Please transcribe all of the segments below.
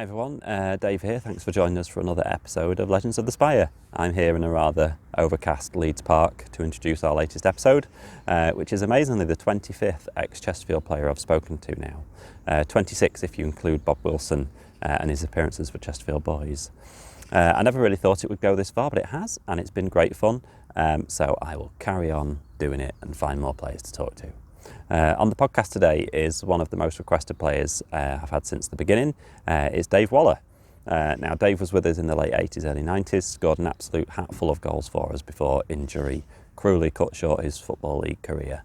Hi everyone, Dave here. Thanks for joining us for another episode of Legends of the Spire. I'm here in a rather overcast Leeds Park to introduce our latest episode, which is amazingly the 25th ex-Chesterfield player I've spoken to now. 26 if you include Bob Wilson and his appearances for Chesterfield boys. I never really thought it would go this far, but it has, and it's been great fun. So I will carry on doing it and find more players to talk to. On the podcast today is one of the most requested players I've had since the beginning. It's Dave Waller. Now Dave was with us in the late 80s, early 90s, scored an absolute hatful of goals for us before injury cruelly cut short his Football League career.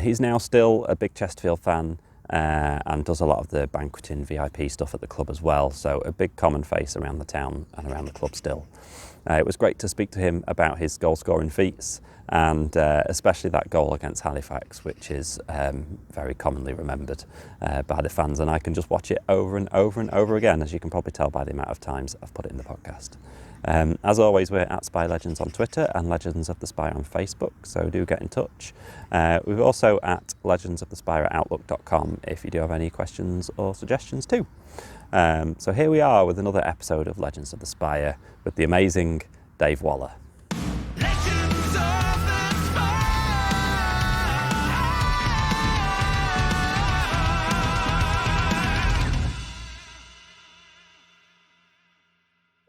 He's now still a big Chesterfield fan and does a lot of the banqueting VIP stuff at the club as well, so a big common face around the town and around the club still. It was great to speak to him about his goal scoring feats and especially that goal against Halifax, which is very commonly remembered by the fans, and I can just watch it over and over and over again, as you can probably tell by the amount of times I've put it in the podcast. As always, we're at Spire Legends on Twitter and Legends of the Spire on Facebook, so do get in touch. We're also at legendsofthespire@outlook.com if you do have any questions or suggestions too. So here we are with another episode of Legends of the Spire with the amazing Dave Waller.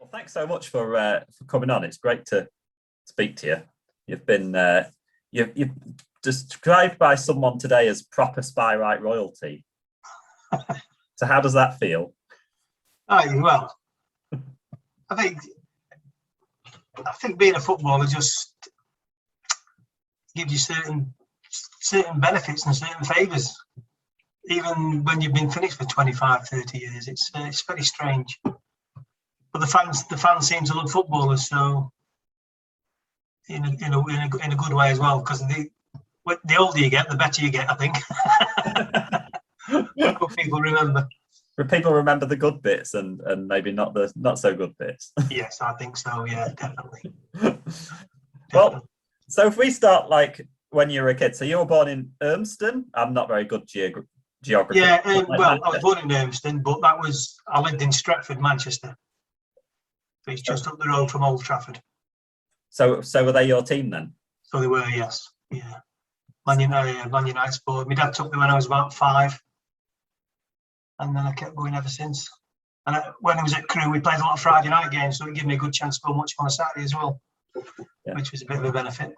Thanks so much for coming on. It's great to speak to you. You've been you're described by someone today as proper Spirite royalty. So how does that feel? Oh, well, I think being a footballer just gives you certain benefits and certain favours. Even when you've been finished for 25, 30 years, it's very strange. But the fans seem to love footballers, so in a good way as well. Because the older you get, the better you get, I think. That's what people remember. People remember the good bits and maybe not the not so good bits. Yes, I think so. Yeah, definitely. Well, so if we start like when you were a kid, so you were born in Urmston. I'm not very good geography. Yeah, well, I was born in Urmston, but I lived in Stretford, Manchester. So it's just up the road from Old Trafford. So were they your team then? So they were, yes. Yeah. Man United sport. My dad took me when I was about 5. And then I kept going ever since. And when I was at Crewe, we played a lot of Friday night games, so it gave me a good chance to go much on a Saturday as well, which was a bit of a benefit.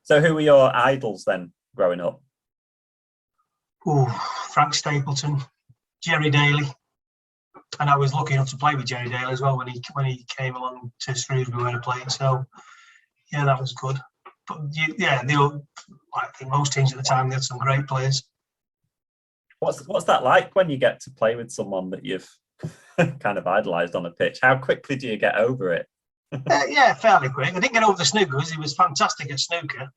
So who were your idols then, growing up? Frank Stapleton, Jerry Daly. And I was lucky enough to play with Jerry Daly as well when he came along to Shrewsbury where I played. So, yeah, that was good. But, yeah, I think most teams at the time, they had some great players. What's that like when you get to play with someone that you've kind of idolised on a pitch? How quickly do you get over it? Yeah, fairly quick. I didn't get over the snookers. He was fantastic at snooker.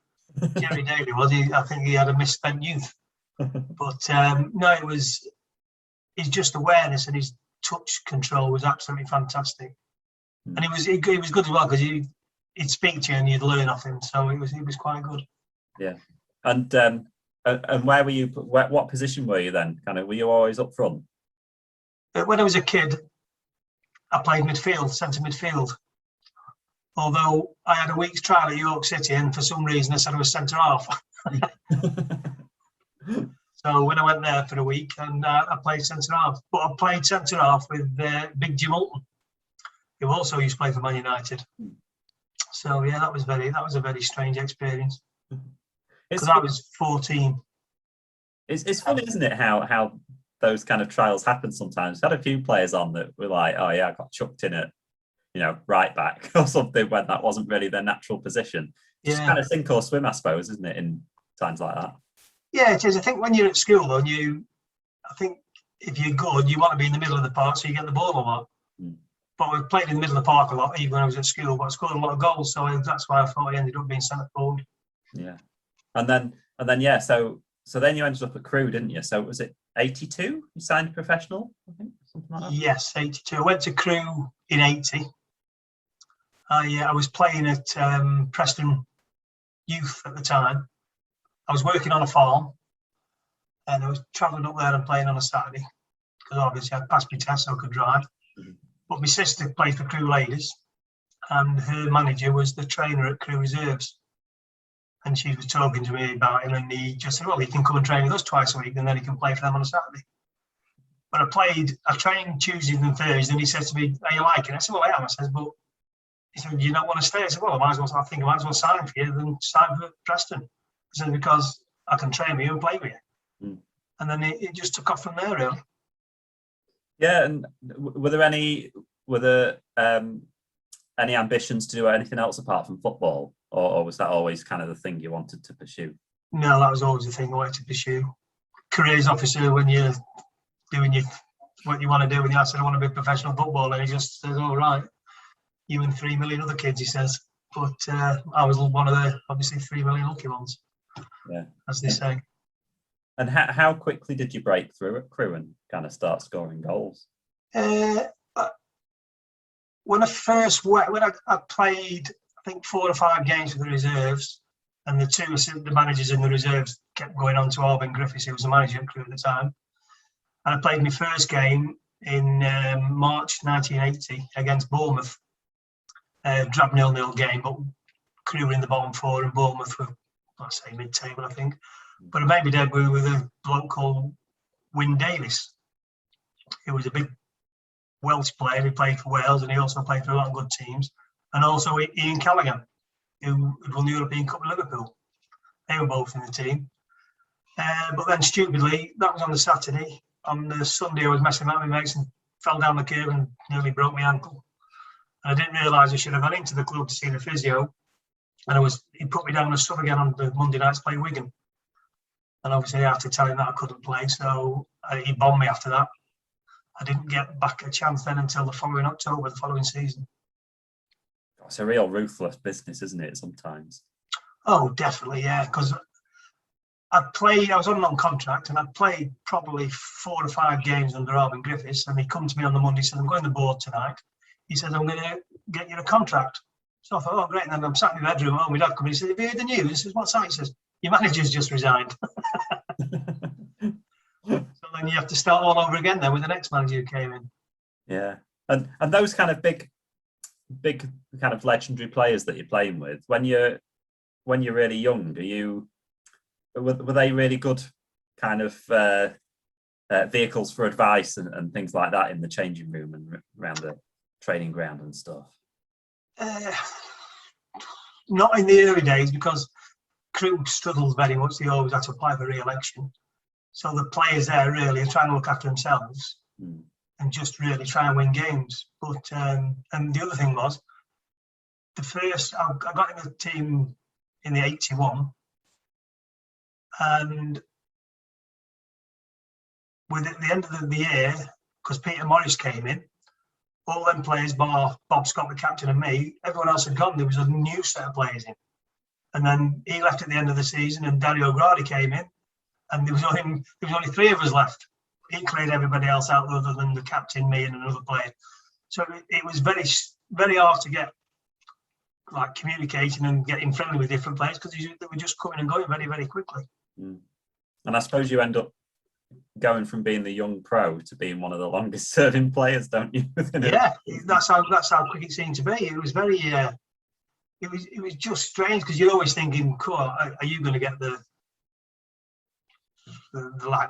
Jerry Daly was. I think he had a misspent youth. But no, his just awareness and his touch control was absolutely fantastic. And he was good as well because he'd speak to you and you'd learn off him. So he was quite good. Yeah. And where were you? What position were you then? Were you always up front? When I was a kid, I played midfield, centre midfield. Although I had a week's trial at York City, and for some reason I said I was centre half. So when I went there for a week, and I played centre half, but I played centre half with Big Jim Ulton, who also used to play for Man United. So yeah, that was a very strange experience. Because I was 14. It's funny, isn't it, how those kind of trials happen sometimes. I've had a few players on that were like, oh yeah, I got chucked in at, right back or something when that wasn't really their natural position. Just kind of sink or swim, I suppose, isn't it, in times like that? Yeah, it is. I think when you're at school, though, I think if you're good, you want to be in the middle of the park so you get the ball a lot. But I played in the middle of the park a lot, even when I was at school, but I scored a lot of goals, so that's why I thought I ended up being centre forward. Yeah. And then yeah, so then you ended up at Crewe, didn't you? So was it 82 you signed professional, I think, something like that? Yes, 82. I went to Crewe in 80. I was playing at Preston Youth at the time. I was working on a farm and I was travelling up there and playing on a Saturday because obviously I'd passed my test so I could drive. But my sister played for Crewe Ladies, and her manager was the trainer at Crewe Reserves. And she was talking to me about him, and he just said, well, he can come and train with us twice a week, and then he can play for them on a Saturday. But I trained Tuesdays and Thursdays, and he said to me, are you liking it? I said, well, I am. I said, but he said, do you not want to stay? I said, well, I think I might as well sign for you than sign for Preston. I said, because I can train with you and play with you. Mm. And then it just took off from there, really. Yeah, and were there any ambitions to do anything else apart from football, or was that always kind of the thing you wanted to pursue? No, that was always the thing I wanted to pursue. Careers officer, when you're doing what you want to do, and I said I want to be a professional footballer, and he just says, "All right, you and 3 million other kids," he says. But I was one of the obviously 3 million lucky ones, yeah, as they say. And how quickly did you break through at Crewe and kind of start scoring goals? When I first went, I played, I think 4 or 5 games for the reserves, and the managers in the reserves kept going on to Alvin Griffiths, who was the manager at Crewe at the time. And I played my first game in March 1980 against Bournemouth. Drab 0-0 game, but Crewe were in the bottom 4 and Bournemouth were, I'd say, mid-table, I think. But I made my debut with a bloke called Wyn Davies, who was a big Welsh player. He played for Wales, and he also played for a lot of good teams. And also Ian Callaghan, who won the European Cup with Liverpool. They were both in the team. But then, stupidly, that was on the Saturday. On the Sunday, I was messing around with my mates and fell down the curb and nearly broke my ankle. And I didn't realise I should have gone into the club to see the physio. And he put me down as sub again on the Monday night to play Wigan. And obviously, I had to tell him that I couldn't play, so he bombed me after that. I didn't get back a chance then until the following October, the following season. It's a real ruthless business, isn't it, sometimes? Oh, definitely, yeah, because I was on non-contract, and I'd played probably 4 or 5 games under Alvin Griffiths, and he come to me on the Monday and said, I'm going to the board tonight. He said, I'm going to get you a contract. So I thought, oh, great. And then I'm sat in my bedroom at home, my dad come in, he said, have you heard the news? I said, what's that? He says, your manager's just resigned. So then you have to start all over again then with the next manager who came in. Yeah. And those kind of big kind of legendary players that you're playing with, when you're really young, were they really good kind of vehicles for advice and things like that in the changing room and around the training ground and stuff? Not in the early days, because Crewe struggled very much. They always had to apply for re-election. So the players there really are trying to look after themselves and just really try and win games. But and the other thing was, I got in the team in the 81, and with at the end of the year, because Peter Morris came in, all them players, bar Bob Scott, the captain, and me, everyone else had gone. There was a new set of players in. And then he left at the end of the season, and Dario Gradi came in, and there was only 3 of us left. He cleared everybody else out other than the captain, me, and another player. So it was very, very hard to get like communicating and getting friendly with different players, because they were just coming and going very, very quickly. And I suppose you end up going from being the young pro to being one of the longest serving players, don't you? Yeah, that's how quick it seemed to be. It was very it was just strange, because you're always thinking, cool, are you going to get the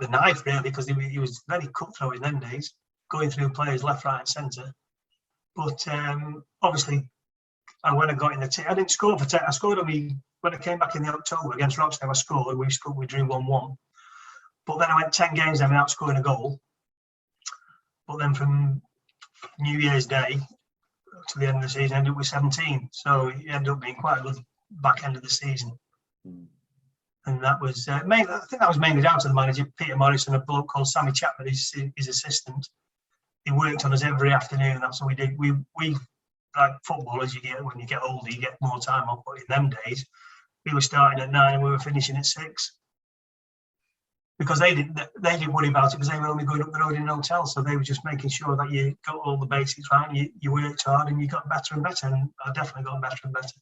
knife, really? Because he was very cutthroat in them days, going through players left, right, and centre. But obviously, when I got in the team, I didn't score for 10. I scored when I came back in the October against Rochdale. I scored. We drew 1-1. But then I went 10 games then without scoring a goal. But then from New Year's Day to the end of the season, I ended up with 17. So it ended up being quite a good back end of the season. And that was I think that was mainly down to the manager, Peter Morris, and a bloke called Sammy Chapman, his assistant. He worked on us every afternoon. That's what we did. We like footballers, when you get older, you get more time off. But in them days, we were starting at 9 and we were finishing at 6. Because they didn't worry about it, because they were only going up the road in a hotel. So they were just making sure that you got all the basics right, and you worked hard, and you got better and better. And I definitely got better and better.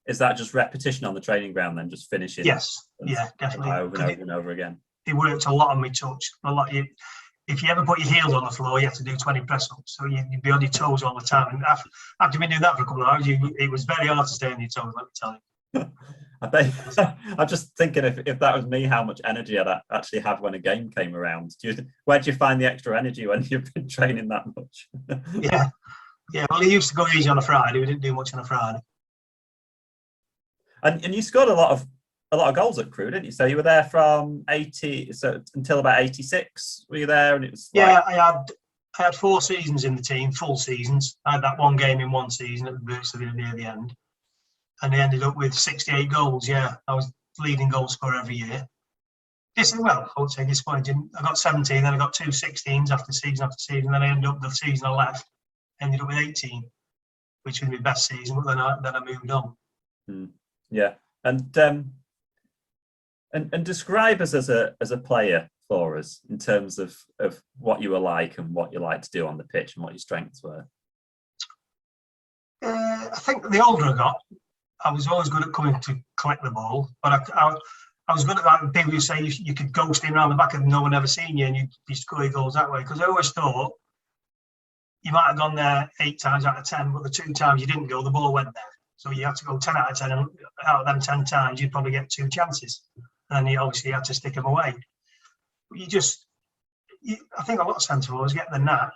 Is that just repetition on the training ground, then just finishing? Yes, yeah, definitely. Over and over and over again. He worked a lot on my touch. A lot. if you ever put your heels on the floor, you have to do 20 press-ups. So you'd be on your toes all the time. And after been doing that for a couple of hours, it was very hard to stay on your toes, let me tell you. I bet. I'm just thinking if that was me, how much energy I'd actually have when a game came around. Where do you find the extra energy when you've been training that much? Yeah. Well, he used to go easy on a Friday. We didn't do much on a Friday. And you scored a lot of goals at Crewe, didn't you? So you were there from 80 until about 86. Were you there? And it was I had 4 seasons in the team, full seasons. I had that one game in one season at virtually near the end. And they ended up with 68 goals. Yeah, I was leading goal scorer every year. I would say disappointing. I got 17, then I got 2 16s after season. Then I ended up the season I left, ended up with 18, which was my best season. But then I moved on. Yeah, and describe us as a player for us in terms of what you were like and what you like to do on the pitch and what your strengths were. I think the older I got, I was always good at coming to collect the ball, but I was good at that. People who say you could ghost in around the back and no one ever seen you and you score your goals that way. Because I always thought you might have gone there 8 times out of 10, but the 2 times you didn't go, the ball went there. So you had to go 10 out of 10, and out of them 10 times, you'd probably get 2 chances. And then you obviously had to stick them away. But I think a lot of centre forwards get the knack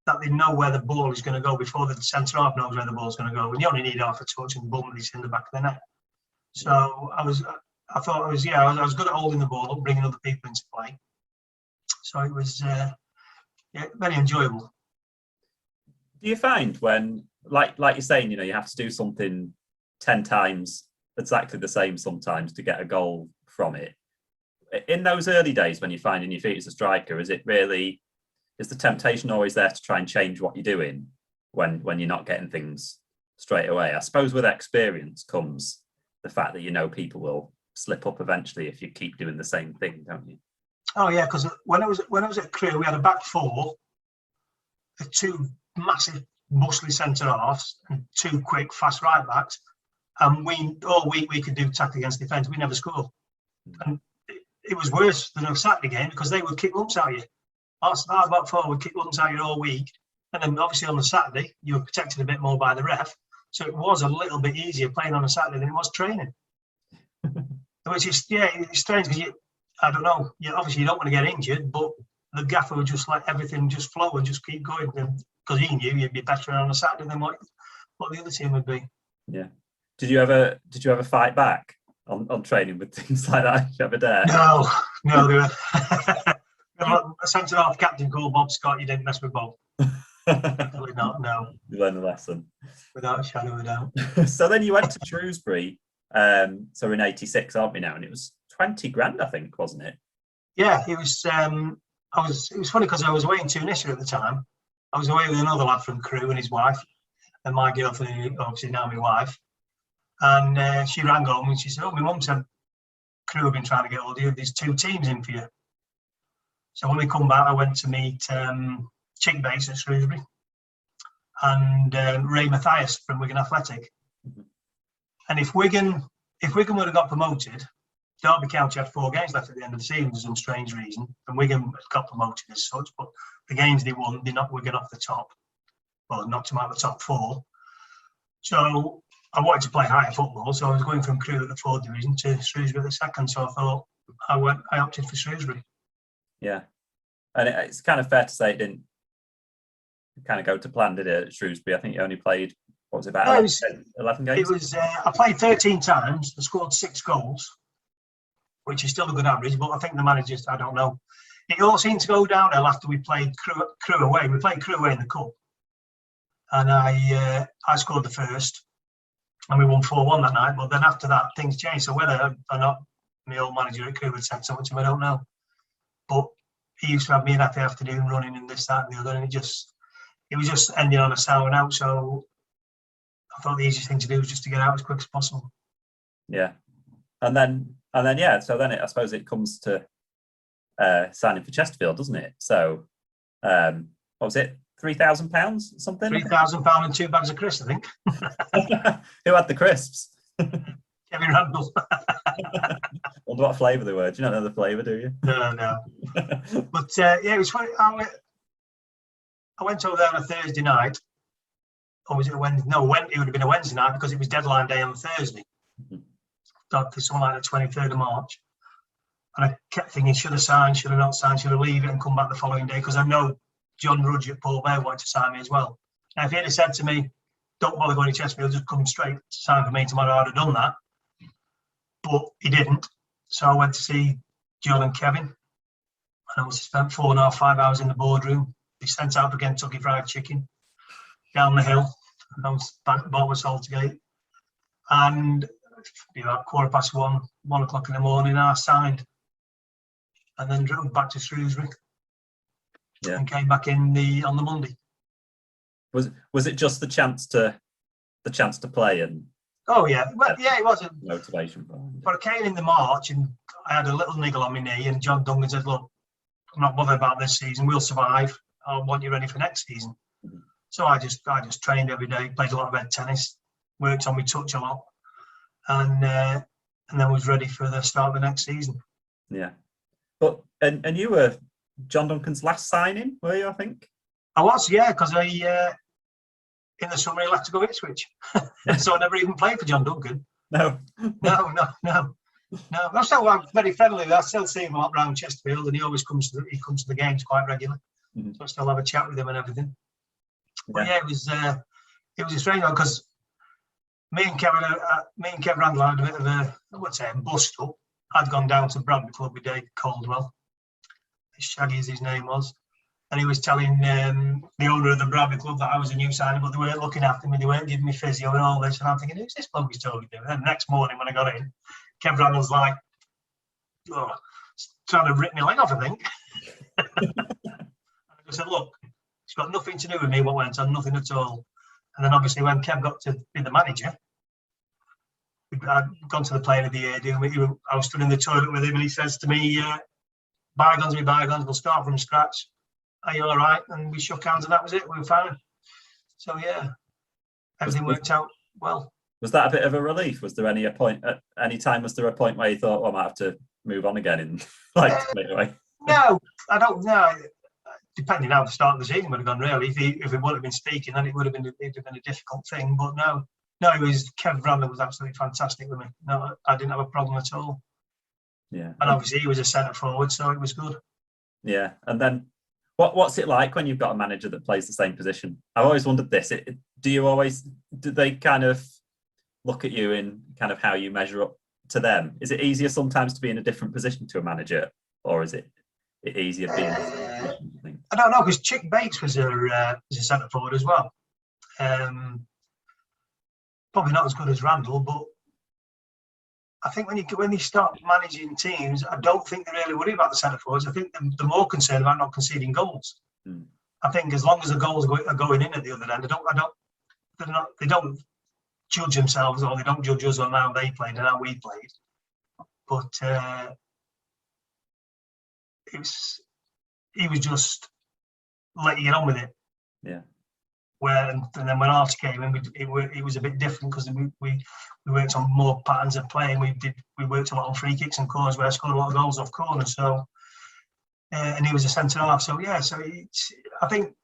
that they know where the ball is going to go before the centre half knows where the ball's going to go. And you only need half a touch and boom, it's in the back of the net. So I thought I was good at holding the ball up, bringing other people into play. So it was very enjoyable. Do you find when, like you're saying, you have to do something 10 times exactly the same sometimes to get a goal from it? In those early days when you're finding your feet as a striker, is the temptation always there to try and change what you're doing when you're not getting things straight away? I suppose with experience comes the fact that people will slip up eventually if you keep doing the same thing, don't you? Oh yeah, because when I was at Crewe, we had a back 4, 2 massive muscly centre halves and 2 quick fast right backs, and all week we could do tackle against defence. We never scored, and it was worse than a Saturday game because they would kick lumps out of you. Our back 4 would kick lumps out of you all week, and then obviously on the Saturday you were protected a bit more by the ref, so it was a little bit easier playing on a Saturday than it was training. Which is it's strange because I don't know. Obviously you don't want to get injured, but the gaffer would just let everything just flow and just keep going, because he knew you'd be better on a Saturday than what the other team would be. Yeah. Did you ever fight back on training with things like that? Did you ever dare? No. There were a centre half captain called Bob Scott. You didn't mess with Bob. Definitely not. No. You learned the lesson without a shadow of a doubt. So then you went to Shrewsbury. So we're in 86, aren't we now? And it was 20 grand, I think, wasn't it? Yeah, it was. It was funny because I was away in Tunisia at the time. I was away with another lad from Crewe and his wife, and my girlfriend, obviously now my wife. And she rang home and she said, "Oh, my mum said Crewe have been trying to get hold of you. There's 2 teams in for you." So when we come back, I went to meet Chick Bates at Shrewsbury and Ray Mathias from Wigan Athletic. And if Wigan would have got promoted, Derby County had 4 games left at the end of the season for some strange reason, and Wigan got promoted as such. But the games they won, they knocked Wigan off the top, well, knocked them out of the top 4. So I wanted to play higher football, so I was going from Crewe at the 4th division to Shrewsbury at the 2nd. So I thought I opted for Shrewsbury. Yeah, and it's kind of fair to say it didn't kind of go to plan, did it? At Shrewsbury, I think you only played. What was it, about 11 games? It was. I played 13 times. I scored 6 goals, which is still a good average. But I think the managers, I don't know. It all seemed to go downhill after we played Crewe away. We played Crewe away in the cup, and I scored the first, and we won 4-1 that night. But then after that, things changed. So whether or not my old manager at Crewe had said something to me, I don't know. But he used to have me in every afternoon running and this, that, and the other, and it was just ending on a sour note. So I thought the easiest thing to do was just to get out as quick as possible. Yeah, and then yeah. So then I suppose it comes to signing for Chesterfield, doesn't it? So what was it? £3,000 something? £3,000 and 2 bags of crisps, I think. Who had the crisps? Kevin Randall. wonder what flavour they were. Do you not know the flavour, do you? No. But yeah, it was funny. I went over there on a Thursday night. Or was it a Wednesday? No, it would have been a Wednesday night because it was deadline day on Thursday. For something like the 23rd of March. And I kept thinking, should I sign, should I not sign, should I leave it and come back the following day? Because I know John Rudge at Paul Bear wanted to sign me as well. Now, if he had said to me, don't bother going to Chesterfield, just come straight to sign for me tomorrow, I'd have done that. But he didn't. So I went to see John and Kevin. And I must have spent 4.5, 5 hours in the boardroom. They sent out for Kentucky Fried Chicken down the hill. And I was back at Bartwood Saltergate. And about 1:15, 1 o'clock in the morning, I signed. And then drove back to Shrewsbury. Yeah. And came back on the Monday. Was it just the chance to play and? Oh yeah, well yeah, it wasn't motivation. But I came in the March and I had a little niggle on my knee, and John Duncan said, "Look, I'm not bothered about this season. We'll survive. I want you ready for next season." Mm-hmm. So I just trained every day, played a lot of red tennis, worked on my touch a lot, and then was ready for the start of the next season. Yeah, but and you were John Duncan's last signing, were you? I think I was, yeah, because in the summer he left to go Ipswich, so I never even played for John Duncan. No. I'm still very friendly. I still see him around Chesterfield, and he always comes to the games quite regularly. Mm-hmm. So I still have a chat with him and everything. Yeah. But yeah, it was a strange one because me and Kevin Randall had a bit of a bust up. I'd gone down to Bradley Club with Dave Caldwell, as shaggy as his name was. And he was telling the owner of the Bradley Club that I was a new signing, but they weren't looking after me, they weren't giving me physio and all this. And I'm thinking, who's this bloke he's talking to? And then the next morning when I got in, Kev Randall's like, trying to rip my leg off, I think. I said, look, it's got nothing to do with me what went on, nothing at all. And then obviously when Kev got to be the manager, I'd gone to the Player of the Year, I was stood in the toilet with him and he says to me, bygones be bygones, we'll start from scratch. Are you all right? And we shook hands and that was it. We were fine. So yeah, everything worked out well. Was that a bit of a relief? Was there any point was there a point where you thought, I might have to move on again and away? No, I don't know. Depending how the start of the season would have gone, really. If he wouldn't have been speaking, then it would have been a difficult thing. But no, Kev Randall was absolutely fantastic with me. No, I didn't have a problem at all. Yeah. And obviously he was a centre forward, so it was good. Yeah. And then what's it like when you've got a manager that plays the same position? I've always wondered this. Do they kind of look at you in kind of how you measure up to them? Is it easier sometimes to be in a different position to a manager, or is it easier being in the same position? I don't know, because Chick Bates was a centre forward as well. Probably not as good as Randall, but I think when you start managing teams, I don't think they really worry about the centre forwards. I think they're more concerned about not conceding goals. Mm. I think as long as the goals are going in at the other end, they don't judge themselves, or they don't judge us on how they played and how we played. But he was just let you get on with it. Yeah. And then when Archie came in, it was a bit different because we worked on more patterns of play, and we worked a lot on free kicks and corners, where I scored a lot of goals off corners. So, and he was a centre half. So yeah, I think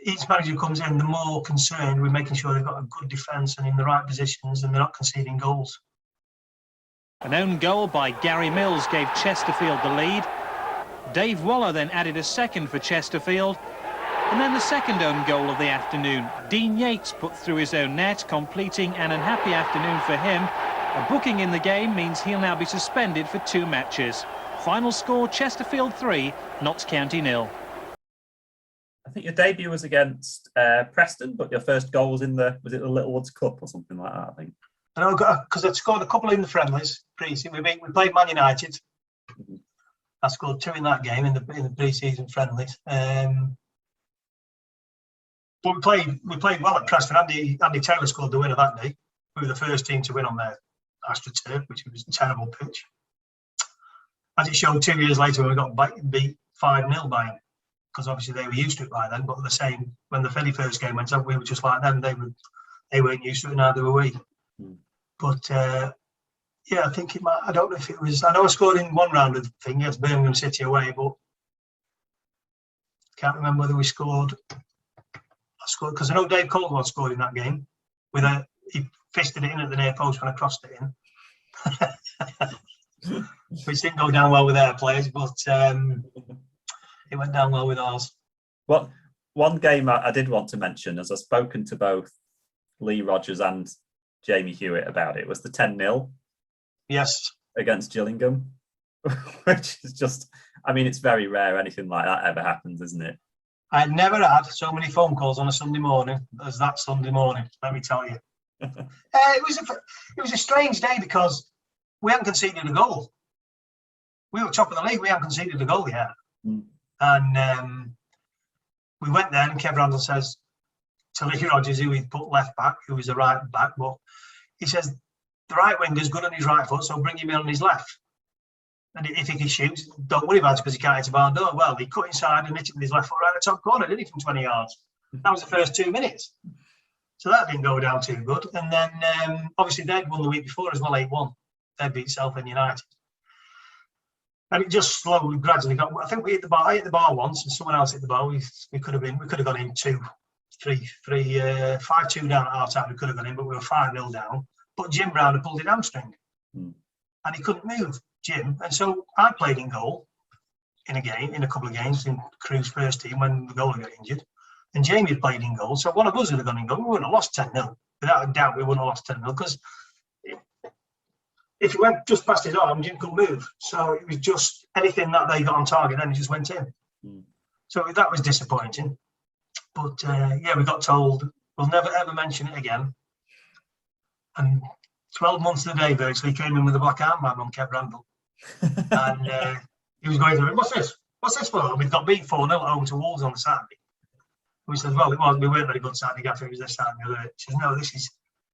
each manager who comes in, the more concerned with making sure they've got a good defence and in the right positions, and they're not conceding goals. An own goal by Gary Mills gave Chesterfield the lead. Dave Waller then added a second for Chesterfield. And then the second own goal of the afternoon. Dean Yates put through his own net, completing an unhappy afternoon for him. A booking in the game means he'll now be suspended for 2 matches. Final score, Chesterfield 3, Notts County 0. I think your debut was against Preston, but your first goal was was it the Littlewoods Cup or something like that, I think? I know, because I'd scored a couple in the friendlies pre-season. We played Man United. Mm-hmm. I scored 2 in that game in the pre-season friendlies. But we played well at Preston. Andy Taylor scored the winner that day. We were the first team to win on their AstroTurf, which was a terrible pitch. As it showed 2 years later when we got beat 5-0 by them, because obviously they were used to it by then. But the same, when the Philly first game went on, we were just like them. They weren't used to it, neither were we. Mm. But Yeah, I think it might. I don't know if it was. I know I scored in one round of the thing against Birmingham City away, but can't remember whether we scored. I scored because I know Dave Caldwell scored in that game. He fisted it in at the near post when I crossed it in, which didn't go down well with their players, but it went down well with ours. Well, one game I did want to mention, as I've spoken to both Lee Rogers and Jamie Hewitt about it, was the 10-0. Yes. Against Gillingham, which is just, I mean, it's very rare anything like that ever happens, isn't it? I never had so many phone calls on a Sunday morning as that Sunday morning, let me tell you. It was a strange day because we hadn't conceded a goal. We were top of the league, we hadn't conceded a goal yet. And we went there and Kev Randall says to Lee Rogers, who he'd put left back, who was a right back, but he says, the right winger's good on his right foot, so bring him in on his left. And if he can shoot, don't worry about it because he can't hit a barn door. Well, he cut inside and hit it with his left foot right at the top corner, didn't he, from 20 yards? That was the first 2 minutes. So that didn't go down too good. And then, obviously, they'd won the week before as well, 8-1. They beat Southend United. And it just slowly, gradually got. I think we hit the bar. I hit the bar once, and someone else hit the bar. We could have gone in 5-2 down at half time. We could have gone in, but we were 5-0 down. But Jim Brown had pulled his hamstring, and he couldn't move, Jim. And so I played in goal in a couple of games in Crewe's first team when the goalie got injured, and Jamie had played in goal. So one of us would have gone in goal. We wouldn't have lost 10-0. Without a doubt, we wouldn't have lost 10-0 because if he went just past his arm, Jim couldn't move. So it was just anything that they got on target, then he just went in. So that was disappointing. But yeah, we got told we'll never ever mention it again. And 12 months to the day, virtually, came in with a black armband on Kev Randall. And he was going through it. What's this? What's this for? And we got beat 4-0 at home to Wolves on the Saturday. And we said, well, it was. We weren't very good Saturday after it was this Saturday. He says, no,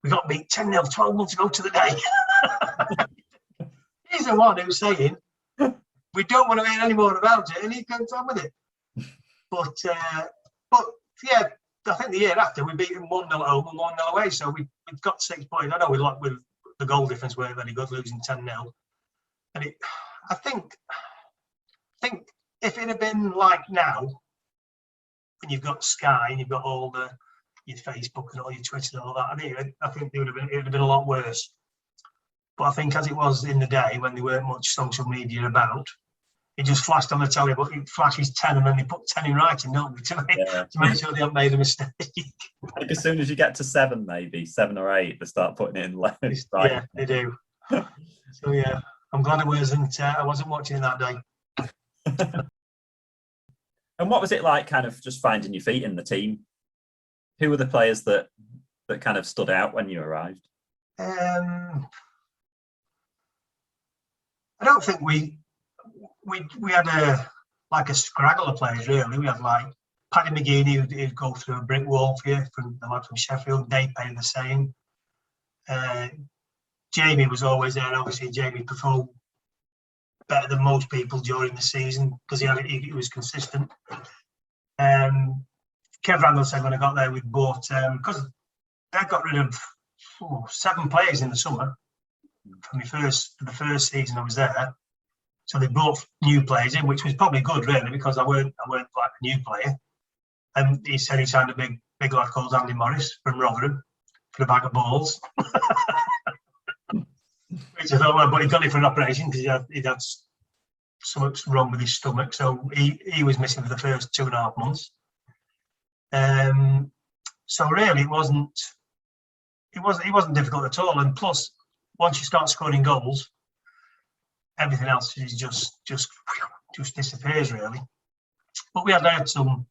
we got beat 10-0 12 months ago to the day. He's the one who's saying, we don't want to hear any more about it. And he goes on with it. But yeah, I think the year after we beat him 1-0 at home and 1-0 away, so we've got 6 points. I know with the goal difference weren't very good, losing 10-0. And I think if it had been like now, when you've got Sky and you've got all your Facebook and all your Twitter and all that, I think it would have been a lot worse. But I think as it was in the day when there weren't much social media about, it just flashed on the telly, but it flashes 10 and then they put 10 in writing, don't they, to make sure they haven't made a mistake. I think as soon as you get to 7, maybe 7 or 8, they start putting it in left. Yeah, they do. So yeah, I'm glad I wasn't watching that day. And what was it like, kind of just finding your feet in the team? Who were the players that kind of stood out when you arrived? I don't think we had a scraggle of players really. We had like Paddy McGeaney who'd go through a brick wall for you, from the lad from Sheffield. Dave Payne the same. Jamie was always there. Obviously, Jamie performed better than most people during the season because he was consistent. Kev Randall said when I got there, we'd bought because they got rid of 7 players in the summer for the first season I was there. So they brought new players in, which was probably good, really, because I weren't like a new player. And he said he signed a big lad called Andy Morris from Rotherham for a bag of balls. Which I thought, well, but he got it for an operation because he'd had something wrong with his stomach. So he was missing for the first 2.5 months. So really, it wasn't difficult at all. And plus, once you start scoring goals, everything else is just disappears really. But we had some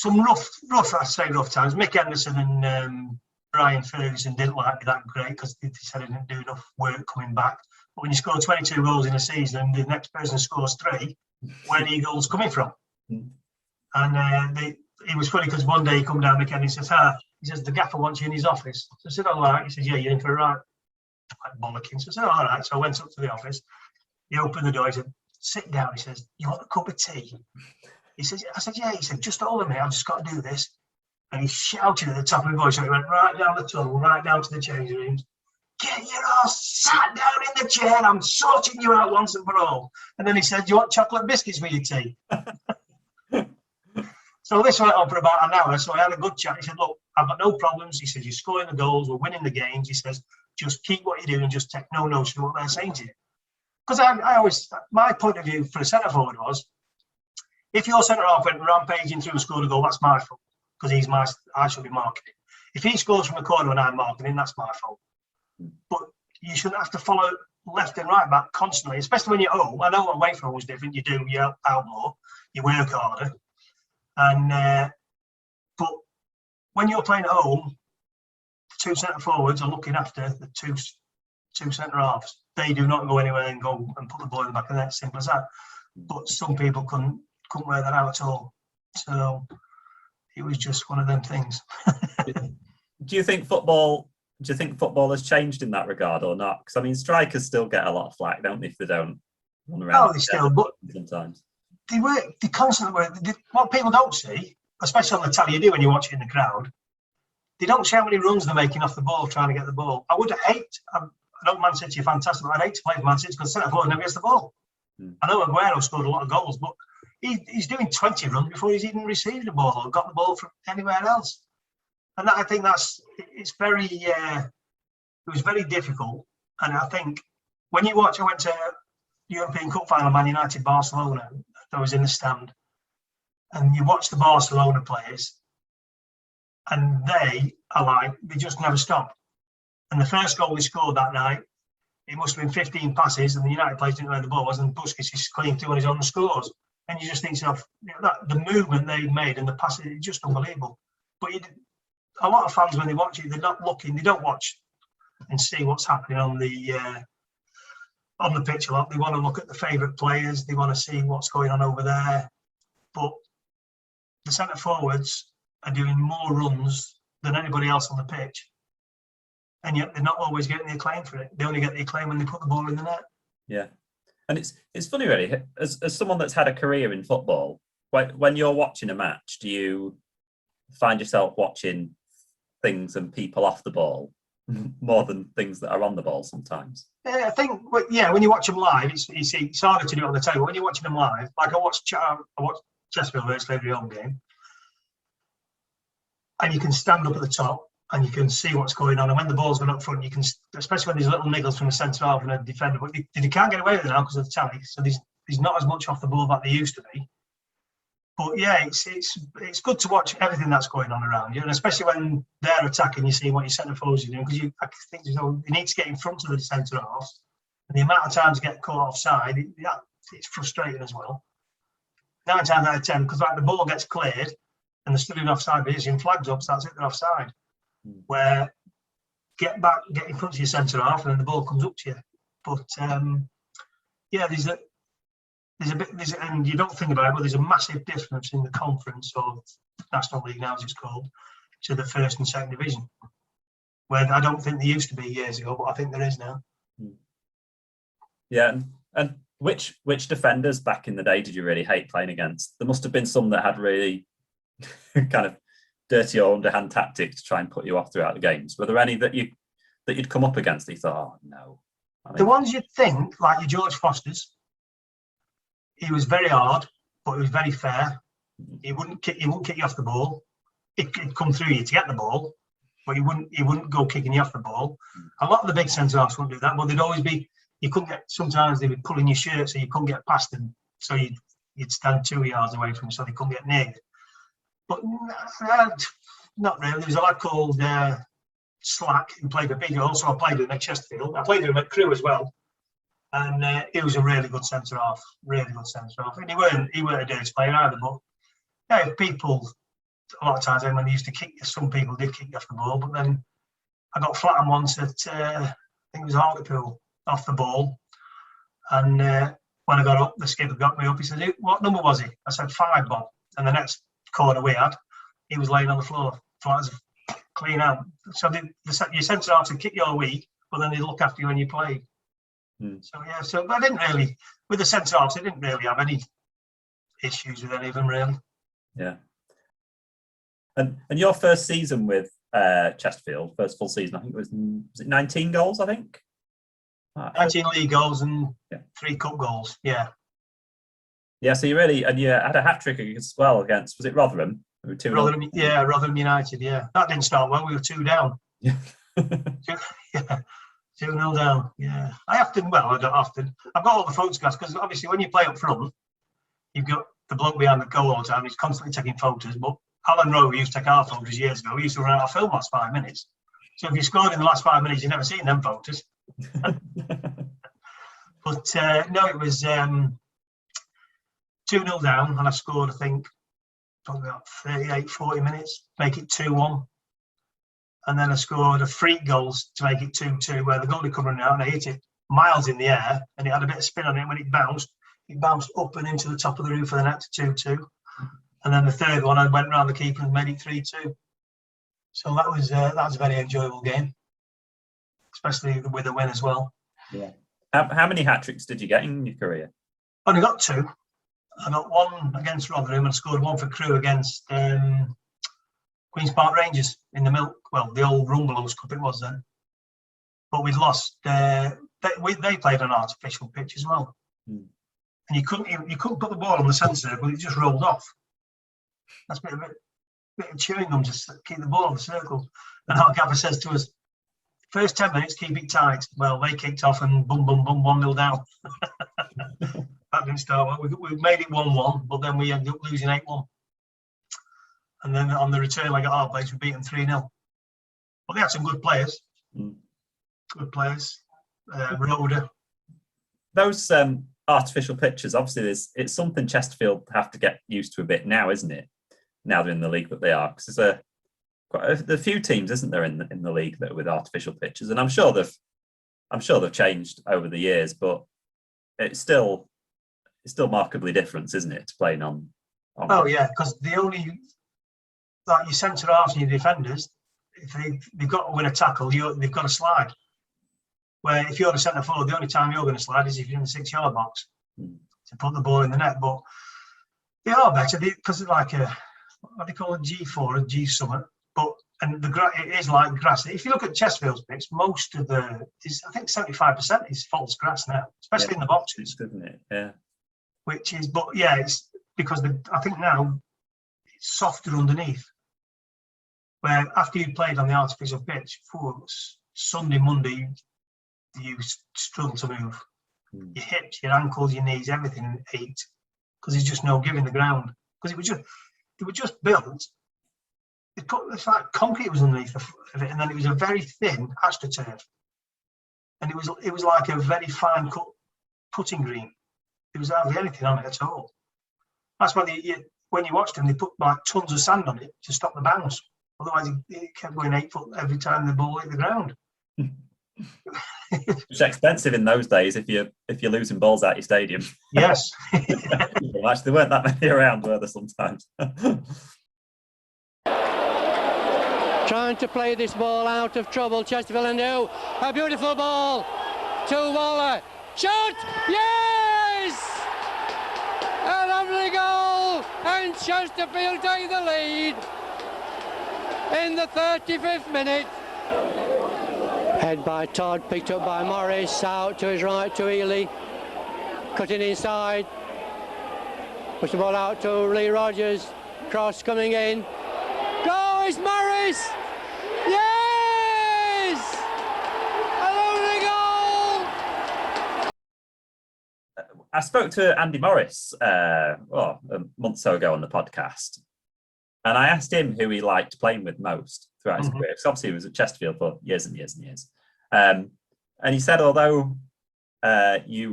rough times. Mick Henderson and Brian Ferguson didn't like me that great because they said I didn't do enough work coming back. But when you score 22 goals in a season and the next person scores 3, where are your goals coming from? And it was funny because one day he come down, Mick Henderson says, he says, the gaffer wants you in his office. So I said, all right. He said, yeah, you're in for a ride. Like bollocking. So I said, all right. So I went up to the office. He opened the door. He said, sit down. He says, you want a cup of tea? He says, I said, yeah. He said, just hold a minute. I've just got to do this. And he shouted at the top of his voice. So he went right down the tunnel, right down to the changing rooms, get your ass sat down in the chair. I'm sorting you out once and for all. And then he said, do you want chocolate biscuits with your tea? So this went on for about an hour. So I had a good chat. He said, look, I've got no problems. He said, you're scoring the goals. We're winning the games. He says, just keep what you're doing and just take no notice of what they're saying to you. Because I always, my point of view for a centre forward was, if your centre half went rampaging through and scored a goal, that's my fault. Because I should be marking it. If he scores from a corner and I'm marking him, that's my fault. But you shouldn't have to follow left and right back constantly, especially when you're home. I know away from home is different. You help out more, you work harder. And but when you're playing at home, the two centre forwards are looking after the two centre halves. They do not go anywhere and go and put the ball in the back of the net. Simple as that. But some people couldn't wear that out at all. So it was just one of them things. Do you think football has changed in that regard or not? Because I mean, strikers still get a lot of flack, don't they, if they don't run around? Oh, they still, but sometimes they constantly work. What people don't see, especially on the telly, you do when you watch it in the crowd, they don't see how many runs they're making off the ball trying to get the ball. I know Man City are fantastic, but I'd hate to play for Man City because centre forward never gets the ball. I know Aguero scored a lot of goals, but he's doing 20 runs before he's even received the ball or got the ball from anywhere else. And I think it was very difficult. And I think when you watch, I went to European Cup final, Man United, Barcelona. I was in the stand, and you watch the Barcelona players, and they just never stop. And the first goal we scored that night, it must have been 15 passes, and the United players didn't know where the ball was, and Busquets is clean through and he's on the scores. And you just think to yourself, the movement they made and the passes, it's just unbelievable. But a lot of fans, when they watch it, they're not looking, they don't watch and see what's happening on the pitch a lot. They want to look at the favourite players, they want to see what's going on over there. But the centre forwards are doing more runs than anybody else on the pitch. And yet they're not always getting the acclaim for it. They only get the acclaim when they put the ball in the net. Yeah. And it's funny, really, as someone that's had a career in football, when you're watching a match, do you find yourself watching things and people off the ball more than things that are on the ball sometimes? I think, when you watch them live, it's harder to do it on the telly. But when you're watching them live, like I watch Chesterfield virtually every home game, and you can stand up at the top and you can see what's going on. And when the ball's going up front, you can, especially when there's little niggles from a centre half and a defender, but they can't get away with it now because of the telly. So there's not as much off the ball that there used to be. But yeah, it's good to watch everything that's going on around you, and especially when they're attacking, you see what your centre forwards are doing, because I think you need to get in front of the centre halves, and the amount of times you get caught offside, it's frustrating as well. 9 times out of 10, because the ball gets cleared and they're still in offside position, flags up, so that's it, they're offside. Where get in front of your centre half, and then the ball comes up to you. But there's a bit, and you don't think about it, but there's a massive difference in the conference of National League now, as it's called, to the first and second division, where I don't think there used to be years ago, but I think there is now. Yeah, and which defenders back in the day did you really hate playing against? There must have been some that had really kind of dirty or underhand tactics to try and put you off throughout the games. Were there any that you'd come up against that you thought, oh no? The ones you'd think, like your George Fosters, he was very hard, but he was very fair. He wouldn't kick you off the ball. He'd come through you to get the ball, but he wouldn't go kicking you off the ball. A lot of the big centre halves wouldn't do that, but they'd always be. You couldn't get. Sometimes they would pull in your shirt, so you couldn't get past them. So you'd stand 2 yards away from them, so they couldn't get near you. But not really. There was a lad called Slack who played for Big. Also, I played with him at Chesterfield. I played with him at Crewe as well. And he was a really good centre half, And he weren't a dirty player either. But yeah, people, a lot of times when they used to kick you, some people did kick you off the ball. But then I got flattened once at, I think it was Hartlepool, off the ball. And when I got up, the skipper got me up. He said, "What number was he?" I said, 5, Bob. And the next corner we had, he was laying on the floor, flat as a clean out. So your centre halves would kick you all week, but then they'd look after you when you played. So but I didn't really, with the centre halves, I didn't really have any issues with any of them, really. Yeah. And your first season with Chesterfield, first full season, I think was it 19 goals, I think? 19 league goals and 3 cup goals, yeah. Yeah, so you had a hat-trick as well against, was it Rotherham? Rotherham United, yeah. That didn't start well, we were 2 down. Yeah. 2-0 down, yeah. I don't often. I've got all the photographs, because obviously when you play up front, you've got the bloke behind the goal all the time, he's constantly taking photos, but Alan Rowe used to take our photos years ago. We used to run out of film last 5 minutes. So if you scored in the last 5 minutes, you've never seen them photos. But no, it was 2-0 down, and I scored, I think, probably about 38, 40 minutes, make it 2-1. And then I scored a freak goal to make it 2-2, where the goalie come running out and I hit it miles in the air, and it had a bit of spin on it. When it bounced up and into the top of the roof of the net to 2-2. And then the third one, I went round the keeper and made it 3-2. So that was a very enjoyable game, especially with a win as well. Yeah. How many hat-tricks did you get in your career? I only got 2. I got 1 against Rotherham and scored 1 for Crewe against Queen's Park Rangers in the the old Rumbelows Cup it was then. But we'd lost. They played an artificial pitch as well, and you couldn't put the ball on the centre, but it just rolled off. That's a bit of chewing gum to keep the ball on the circle. And our gaffer says to us, first 10 minutes, keep it tight. Well, they kicked off and boom, boom, boom, 1-0 down. That didn't start well. We made it 1-1, but then we ended up losing 8-1. And then on the return leg at our place, we beat them 3-0. But they had some good players. Good players. Rhoda. Those artificial pitches, obviously, it's something Chesterfield have to get used to a bit now, isn't it? Now they're in the league that they are, because there's quite a few teams, isn't there, in the league that are with artificial pitches, and I'm sure they've changed over the years, but it's still markedly different, isn't it, to playing on Oh yeah, because the only like your centre halves and your defenders, if they've got to win a tackle, they've got to slide. Where if you're the centre forward, the only time you're going to slide is if you're in the 6-yard box to put the ball in the net. But they are better because it's like what do you call it, G4 or G Summit. But it is like grass. If you look at Chesterfield's pitch, most of I think 75% is false grass now, especially in the boxes, isn't it? Yeah. It's because I think now it's softer underneath. Where after you played on the artificial pitch, for Sunday, Monday, you struggle to move. Your hips, your ankles, your knees, everything ached because there's just no give in the ground. Because they were just built. It's like concrete was underneath of it, and then it was a very thin astroturf, and it was like a very fine cut putting green. There was hardly anything on it at all. That's why when you watched them, they put like tons of sand on it to stop the bounce. Otherwise, it kept going 8 foot every time the ball hit the ground. It's expensive in those days if you're losing balls out your stadium. Yes. Actually, there weren't that many around, were there, sometimes? Trying to play this ball out of trouble, Chesterfield, and a beautiful ball to Waller. Shot! Yes! A lovely goal, and Chesterfield take the lead in the 35th minute. Head by Todd, picked up by Morris, out to his right to Ely, cutting inside, puts the ball out to Lee Rogers, cross coming in, go, it's Morris! Yes! A lovely goal! I spoke to Andy Morris a month or so ago on the podcast, and I asked him who he liked playing with most throughout his career. Because obviously he was at Chesterfield for years and years and years. And he said, although he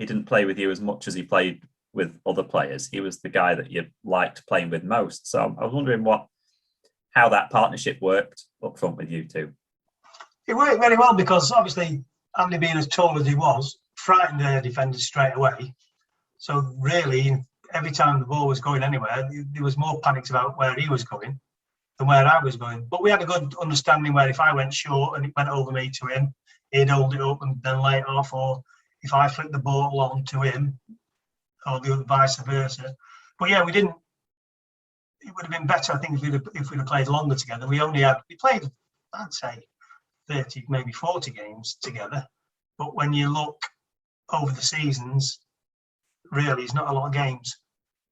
didn't play with you as much as he played with other players, he was the guy that you liked playing with most. So I was wondering how that partnership worked up front with you two. It worked very well because obviously Andy, being as tall as he was, frightened the defenders straight away. So really, every time the ball was going anywhere, there was more panics about where he was going than where I was going. But we had a good understanding where if I went short and it went over me to him, he'd hold it up and then lay it off, or if I flicked the ball on to him, or the other vice versa. But yeah, we didn't. it would have been better, I think, if we'd have played longer together. We played, I'd say, 30, maybe 40 games together. But when you look over the seasons, really, it's not a lot of games.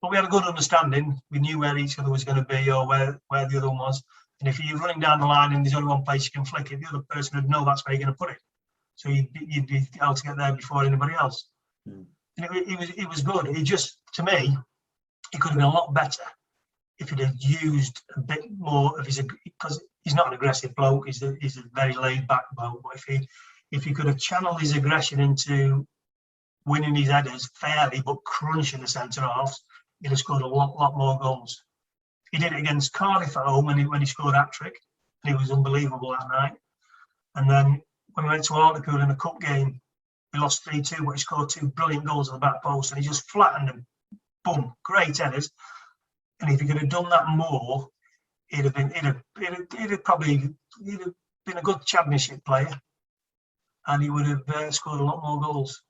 But we had a good understanding. We knew where each other was going to be, or where the other one was. And if you're running down the line and there's only one place you can flick it, the other person would know that's where you're going to put it. So you'd be able to get there before anybody else. And it was good. It just, to me, it could have been a lot better if he'd have used a bit more of his, because he's not an aggressive bloke. He's a very laid back bloke. But if he could have channeled his aggression into winning his headers fairly, but crunching the centre halves, he'd have scored a lot more goals. He did it against Cardiff at home when he scored a hat-trick, and he was unbelievable that night. And then when we went to Hartlepool in a cup game, we lost 3-2, but he scored 2 brilliant goals at the back post, and he just flattened them. Boom, great headers. And if he could have done that more, he'd have been a good championship player, and he would have scored a lot more goals.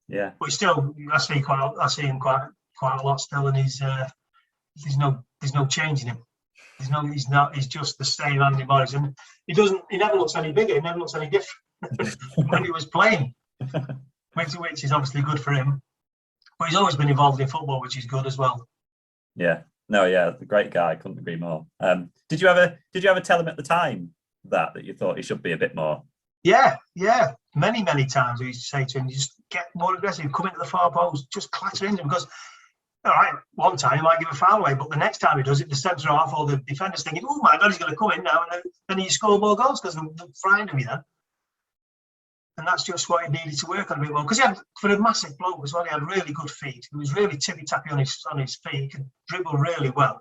Yeah, but still, I see him quite a lot still, and there's no change in him. He's just the same Andy Morris, and he never looks any bigger, he never looks any different when he was playing, which is obviously good for him. But he's always been involved in football, which is good as well. Yeah, the great guy. Couldn't agree more. Did you ever tell him at the time that you thought he should be a bit more? Yeah, many times we used to say to him, just get more aggressive, come into the far post, just clatter into him, because all right, one time he might give a foul away, but the next time he does it, the centre half or the defender's thinking, oh my God, he's going to come in now, and then he score more goals because they're frightened of you then. And that's just what he needed to work on a bit more, because for a massive bloke as well, he had really good feet. He was really tippy-tappy on his feet. He could dribble really well.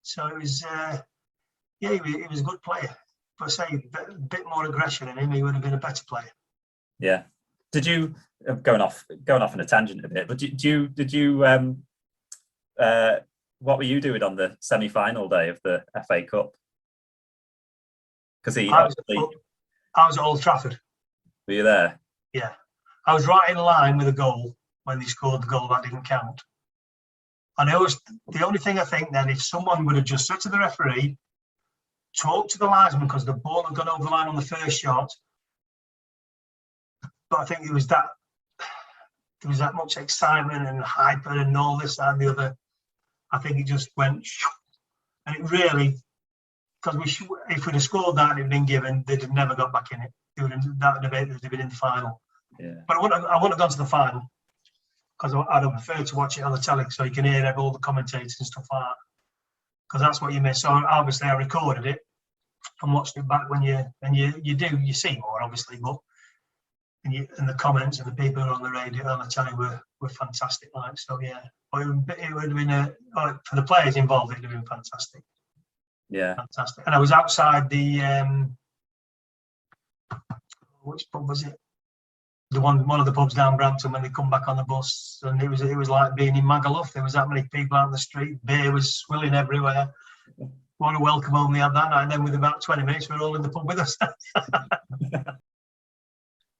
So it was, he was a good player. But say a bit more aggression in him, he would have been a better player. Yeah. Did you going off on a tangent a bit? But did you what were you doing on the semi-final day of the FA Cup? Because I was at Old Trafford. Were you there? Yeah, I was right in line with a goal when they scored the goal that didn't count. And the only thing I think then, if someone would have just said to the referee, talk to the linesman, because the ball had gone over the line on the first shot. But I think there was that much excitement and hyper and all this and the other. I think it just went, and it really, because if we'd have scored that and it had been given, they'd have never got back in it. That would have been in the final. Yeah. But I wouldn't have gone to the final, because I'd have preferred to watch it on the telly so you can hear all the commentators and stuff like that. Because that's what you miss. So obviously I recorded it and watched it back when you see more, obviously, but and the comments and the people who are on the radio on the telly were fantastic. Like, so yeah, but it would have been for the players involved, it would have been fantastic. Yeah, fantastic. And I was outside the which pub was it? The one of the pubs down Brampton when they come back on the bus, and it was like being in Magaluf. There was that many people out on the street. Beer was swilling everywhere. What a welcome home they had that night. And then with about 20 minutes, we were all in the pub with us.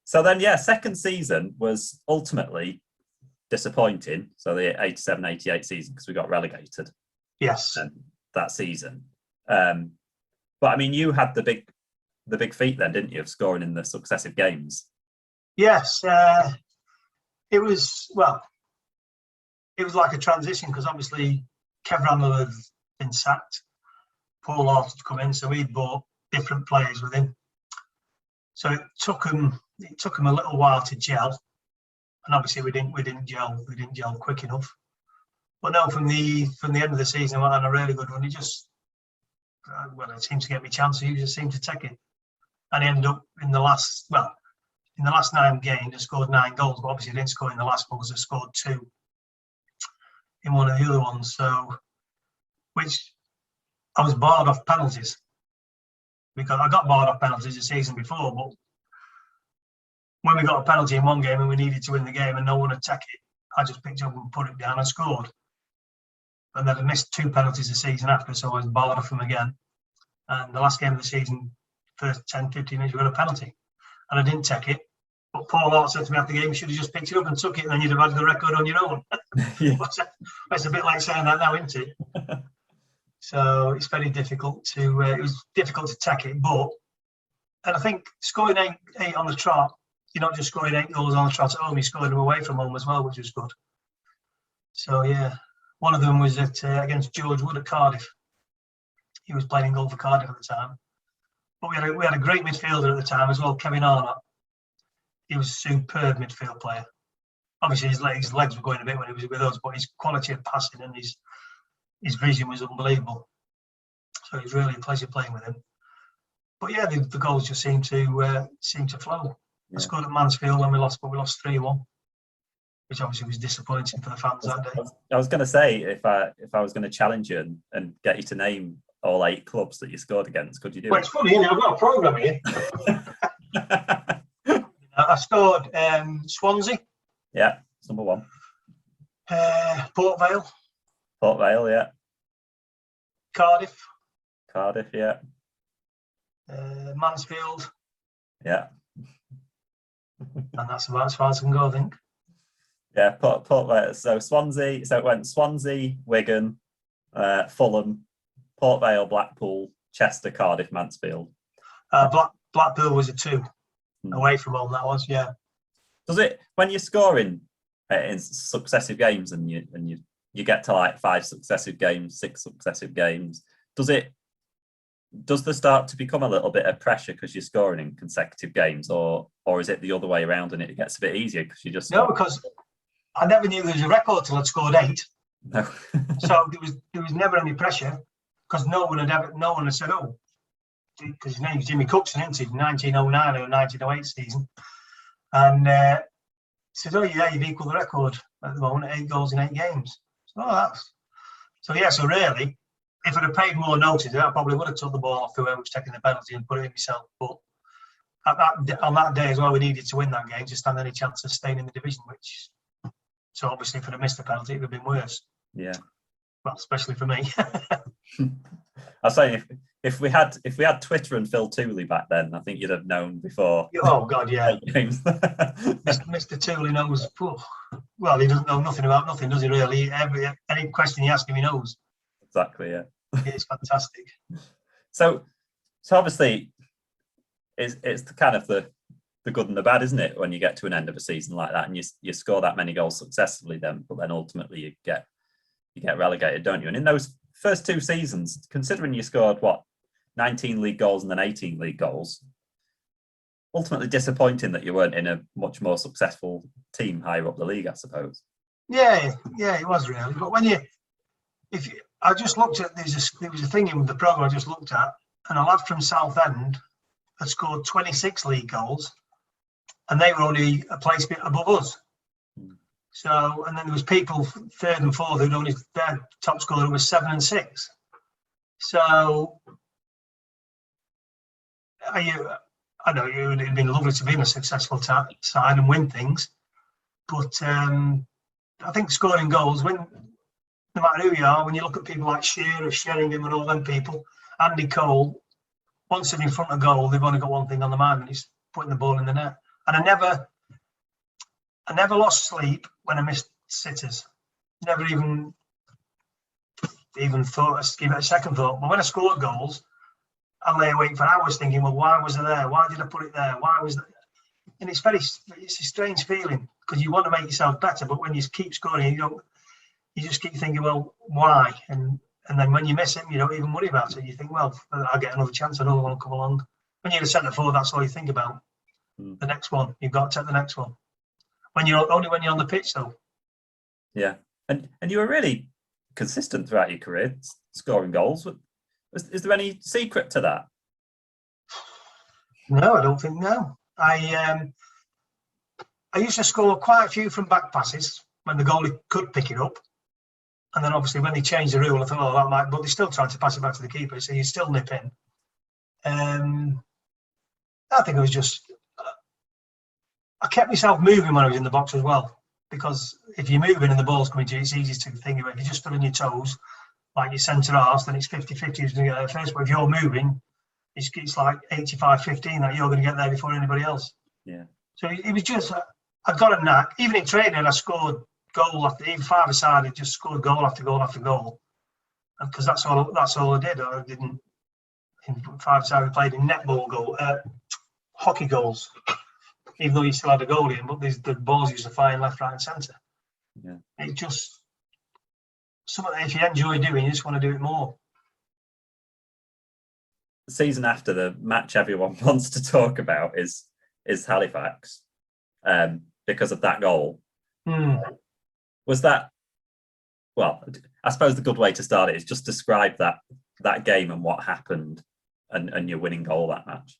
So then, yeah, second season was ultimately disappointing. So the 87-88 season, because we got relegated. Yes. That season. But I mean, you had the big feat then, didn't you, of scoring in the successive games? Yes. It was like a transition, because obviously Kev Randall had been sacked. Paul Hart had come in, so he'd bought different players with him. So it took him a little while to gel, and obviously we didn't gel quick enough. But no, from the end of the season, I went on a really good run. He just it seemed to get me chances. He just seemed to take it, and he ended up in the last 9 games, he scored 9 goals. But obviously, he didn't score in the last one because he scored 2 in one of the other ones. So, which I was barred off penalties, because I got barred off penalties the season before. But when we got a penalty in one game and we needed to win the game and no one would take it, I just picked it up and put it down and scored. And then I missed 2 penalties the season after, so I was barred off them again. And the last game of the season, first 10, 15 minutes, we got a penalty. And I didn't take it. But Paul Hart said to me after the game, you should have just picked it up and took it, and then you'd have had the record on your own. Yeah. It's a bit like saying that now, isn't it? So it's very difficult to. It was difficult to take it, and I think scoring eight on the trot, you're not just scoring 8 goals on the trot at home, you scored them away from home as well, which was good. So yeah, one of them was against George Wood at Cardiff. He was playing in goal for Cardiff at the time. But we had a great midfielder at the time as well, Kevin Arnott. He was a superb midfield player. Obviously, his legs were going a bit when he was with us, but his quality of passing and his vision was unbelievable. So it was really a pleasure playing with him. But yeah, the goals just seemed to flow. Yeah. I scored at Mansfield when we lost, but we lost 3-1, which obviously was disappointing for the fans that day. I was going to say, if I was going to challenge you and get you to name all 8 clubs that you scored against, could you do it? Well, it's funny, I've got a programme here. I scored Swansea. Yeah, it's number 1. Port Vale. Port Vale, yeah. Cardiff, yeah. Mansfield. Yeah. And that's about as far as I can go, I think. Yeah, Port Vale. So Swansea. So it went Swansea, Wigan, Fulham, Port Vale, Blackpool, Chester, Cardiff, Mansfield. Blackpool was a 2 away from home. That was, yeah. Does it, when you're scoring in successive games and you get to like 5 successive games, 6 successive games, does there start to become a little bit of pressure because you're scoring in consecutive games, or is it the other way around and it gets a bit easier because you just no? Because I never knew there was a record till I'd scored 8. No. So there was never any pressure because no one had said, oh, because his name's Jimmy Cookson, isn't he? 1909 or 1908 season, and said, oh yeah, you've equalled the record at the moment, 8 goals in 8 games. So really, if I'd have paid more notice, I probably would have took the ball off whoever was taking the penalty and put it in myself. But on that day as well, we needed to win that game to stand any chance of staying in the division. So obviously, if I'd have missed the penalty, it would have been worse. Yeah. Well, especially for me. I say if we had Twitter and Phil Tooley back then, I think you'd have known before. Oh God, yeah. Games. Mr. Tooley knows. Well, he doesn't know nothing about nothing, does he? Really, any question you ask him, he knows. Exactly. Yeah. It's fantastic. So obviously, it's the kind of the good and the bad, isn't it? When you get to an end of a season like that, and you score that many goals successfully, but then ultimately you get relegated, don't you? And in those first 2 seasons, considering you scored 19 league goals and then 18 league goals, ultimately disappointing that you weren't in a much more successful team higher up the league, I suppose. Yeah, it was really. But I just looked at there was a thing in the programme I just looked at, and a lad from Southend had scored 26 league goals, and they were only a place bit above us. So, and then there was people 3rd and 4th who'd only, their top scorer was 7 and 6. So, I know it would have been lovely to be in a successful side and win things, but I think scoring goals, no matter who you are, when you look at people like Shearer, Sheringham and all them people, Andy Cole, once they're in front of goal, they've only got one thing on the mind, and it's putting the ball in the net. And I never lost sleep when I missed sitters. Never even thought, give it a second thought. But when I scored goals, I lay awake for hours thinking, well, why was I there? Why did I put it there? Why was that? And it's a strange feeling because you want to make yourself better, but when you keep scoring, you just keep thinking, well, why? And then when you miss it, you don't even worry about it. You think, well, I'll get another chance, another one will come along. When you're a centre forward, that's all you think about. The next one, you've got to take the next one. When you're on the pitch, though. Yeah, and you were really consistent throughout your career, scoring goals. Is there any secret to that? No, I don't think. No, I used to score quite a few from back passes when the goalie could pick it up, and then obviously when they changed the rule, I thought, oh, that might. But they still tried to pass it back to the keeper, so you still nip in. I think it was just. I kept myself moving when I was in the box as well, because if you're moving and the ball's coming to you, it's easy to think of it. If you're just stood on your toes, like your centre arse, then it's 50-50 who's going to get there first. But if you're moving, it's like 85-15 that you're going to get there before anybody else. Yeah. So it was just, I got a knack. Even in training, I scored goal after, even 5-a-side, I just scored goal after goal after goal. because that's all I did. I didn't. In 5-side, we played in netball hockey goals. Even though you still had a goalie in, but the balls used to fly in left, right, and centre. Yeah. It just something if you enjoy doing, you just want to do it more. The season after, the match everyone wants to talk about is Halifax, because of that goal. Was that? Well, I suppose the good way to start it is just describe that game and what happened, and your winning goal that match.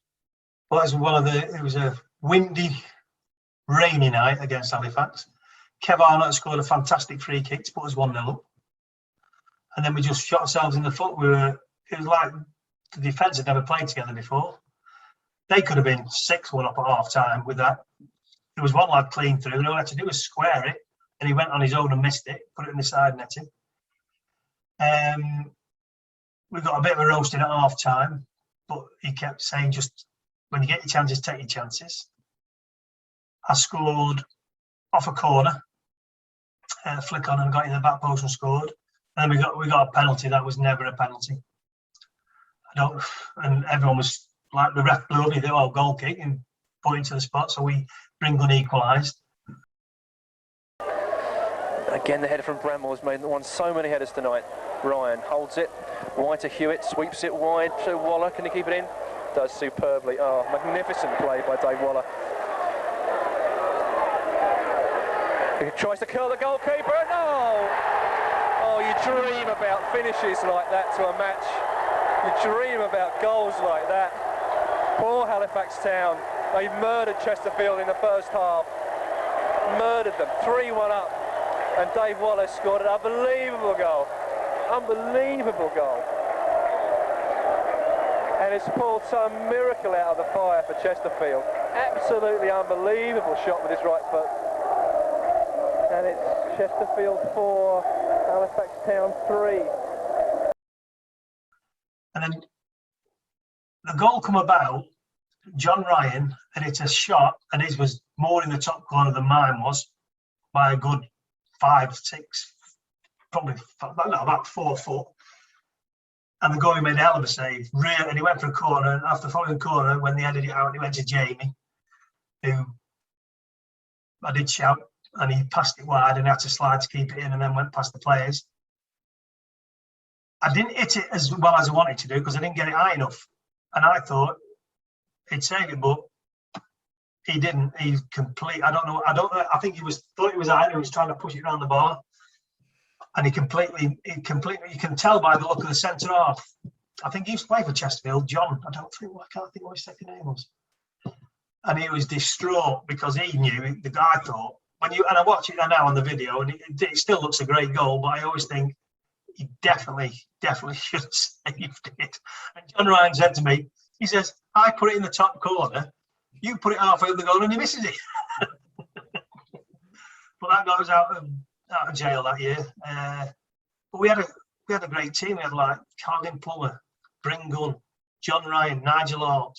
Well, it was a windy, rainy night against Halifax. Kev Arnott scored a fantastic free kick to put us 1-0 up. And then we just shot ourselves in the foot. It was like the defence had never played together before. They could have been 6-1 up at half time with that. There was one lad clean through, and all I had to do was square it, and he went on his own and missed it, put it in the side netting. We got a bit of a roasting at half time, but he kept saying, just when you get your chances, take your chances. I scored off a corner, flick on and got in the back post and scored. And then we got a penalty that was never a penalty. And everyone was like, the ref blew up, he thought, goal kick, and put it to the spot. So we Bringun equalised. Again, the header from Bramwell has won so many headers tonight. Ryan holds it, wide to Hewitt, sweeps it wide to Waller. Can he keep it in? Does superbly. Oh, magnificent play by Dave Waller. He tries to kill the goalkeeper. No! Oh, you dream about finishes like that to a match. You dream about goals like that. Poor Halifax Town. They murdered Chesterfield in the first half. Murdered them. 3-1 up. And Dave Waller scored an unbelievable goal. Unbelievable goal. And it's pulled some miracle out of the fire for Chesterfield. Absolutely unbelievable shot with his right foot. And it's Chesterfield 4, Halifax Town 3. And then the goal come about, John Ryan had hit a shot, and his was more in the top corner than mine was, by a good 5, 6, probably about 4 foot. And the goalie made a hell of a save, and he went for a corner, and after following the corner, when they ended it out, he went to Jamie, who I did shout, and he passed it wide and had to slide to keep it in, and then went past the players. I didn't hit it as well as I wanted to do because I didn't get it high enough, and I thought he'd save it, but he didn't. He's complete. I don't know. I think thought it was high, and he was trying to push it around the bar, and he completely. You can tell by the look of the centre half. I think he used to play for Chesterfield, John. I can't think what his second name was. And he was distraught because he knew the guy thought. And I watch it now on the video, and it still looks a great goal, but I always think he definitely should have saved it. And John Ryan said to me, he says, I put it in the top corner, you put it halfway up the goal and he misses it. But that got us out of jail that year. But we had a great team. We had like Carlin Plummer, Bringun, John Ryan, Nigel Hart,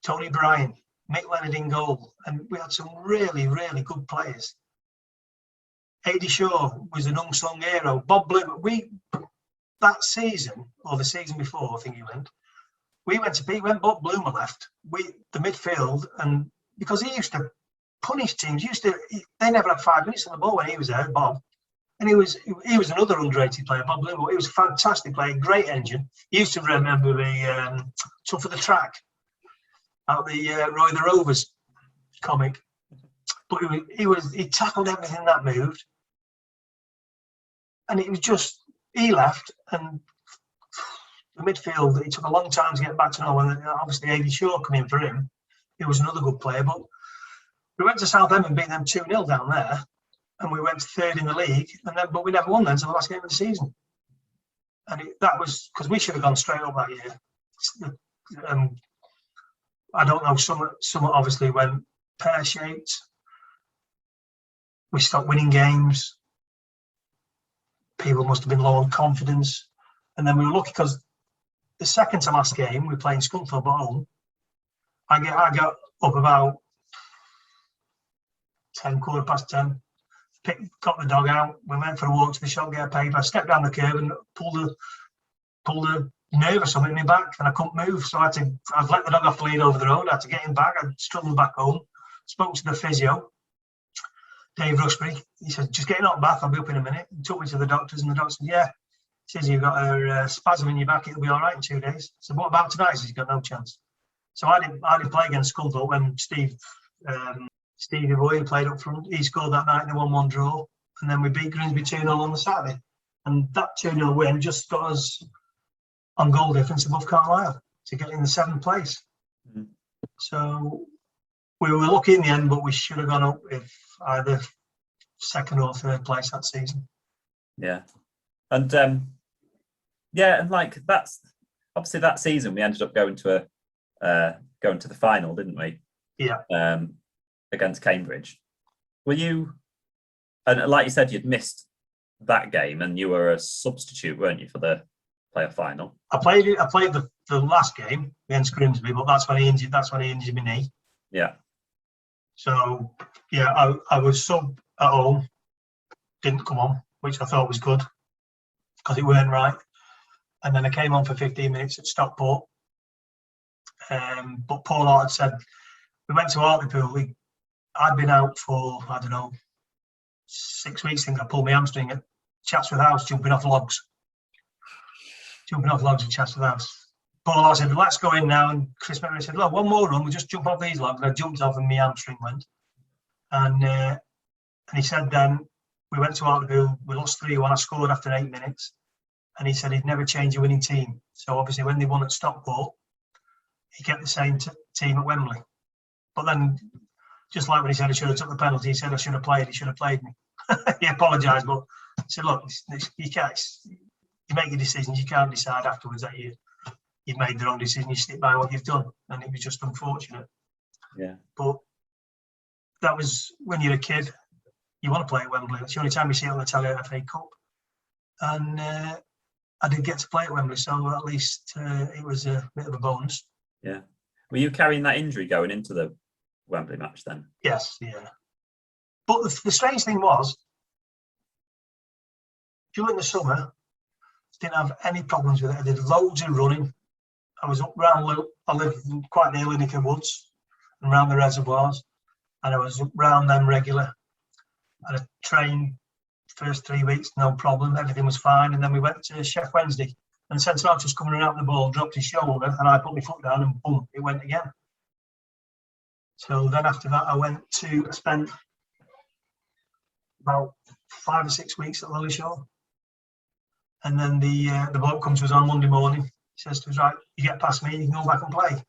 Tony Bryan, Mick Leonard in goal, and we had some really, really good players. Eddie Shaw was an unsung hero. Bob Bloom, that season, or the season before, I think he went, when Bob Bloomer left, the midfield, and because he used to punish teams, they never had 5 minutes on the ball when he was there, Bob. And he was another underrated player, Bob Bloomer. He was a fantastic player, great engine. He used to remember the Tough of the Track, out the Roy the Rovers comic. But he tackled everything that moved. And it was just, he left, and the midfield, it took a long time to get back to know. And obviously, Eddie Shaw come in for him. He was another good player. But we went to Southend and beat them 2-0 down there. And we went third in the league. But we never won then until the last game of the season. And that was because we should have gone straight up that year. I don't know, some obviously went pear-shaped. We stopped winning games. People must have been low on confidence. And then we were lucky because the second to last game, we were playing Scunthorpe at home. I got up about 10, 10:15, got the dog out. We went for a walk to the shop, get a paper. I stepped down the curb and pulled a nerve or something in my back, and I couldn't move. So I'd let the dog off the lead over the road. I had to get him back. I struggled back home. Spoke to the physio, Dave Rushbury. He said, "Just get a knock back. I'll be up in a minute." He took me to the doctors, and the doctor said, "Yeah." He says, "You've got a spasm in your back. It'll be all right in 2 days." I said, "What about tonight?" He says, "He's got no chance." So I didn't play against Scunthorpe when Stevie Boy played up front. He scored that night in a 1-1 draw. And then we beat Grimsby 2-0 on the Saturday. And that 2-0 win just got us on goal difference above Carlisle to get in the 7th place. Mm. So we were lucky in the end, but we should have gone up with either 2nd or 3rd place that season. Yeah. And and like that's obviously that season we ended up going to the final, didn't we? Yeah. Against Cambridge. Were you, and like you said, you'd missed that game and you were a substitute, weren't you, for the playoff final? I played the last game against Grimsby, but that's when he injured my knee. Yeah. So yeah, I was sub at home, didn't come on, which I thought was good because it weren't right. And then I came on for 15 minutes at Stockport. But Paul Hart had said, we went to Hartlepool. I'd been out for, 6 weeks. I think I pulled my hamstring at Chatsworth House, jumping off logs at Chatsworth House. Paul Hart said, "Let's go in now." And Chris McRae said, "Look, one more run, we'll just jump off these logs." And I jumped off and my hamstring went. And he said then, we went to Hartlepool, we lost 3-1, I scored after 8 minutes. And he said he'd never change a winning team. So obviously when they won at Stockport, he kept the same team at Wembley. But then, just like when he said I should have took the penalty, he said I should have played. He should have played me. He apologised, but he said, "Look, you can't. You make your decisions. You can't decide afterwards that you've made the wrong decision. You stick by what you've done." And it was just unfortunate. Yeah. But that was when you're a kid. You want to play at Wembley. It's the only time you see it on the telly at FA Cup. And I did get to play at Wembley, so at least it was a bit of a bonus. Yeah. Were you carrying that injury going into the Wembley match then? Yes, yeah. But the strange thing was, during the summer, didn't have any problems with it. I did loads of running. I was up round, I lived quite near Lincoln Woods and around the reservoirs, and I was round them regular. And I trained first 3 weeks, no problem, everything was fine. And then we went to Chef Wednesday, and Centre Arch was coming around the ball, dropped his shoulder, and I put my foot down, and boom, it went again. So then after that, I spent about 5 or 6 weeks at Lilleshall. And then the bloke comes to us on Monday morning. He says to us, "Right, you get past me, you can go back and play."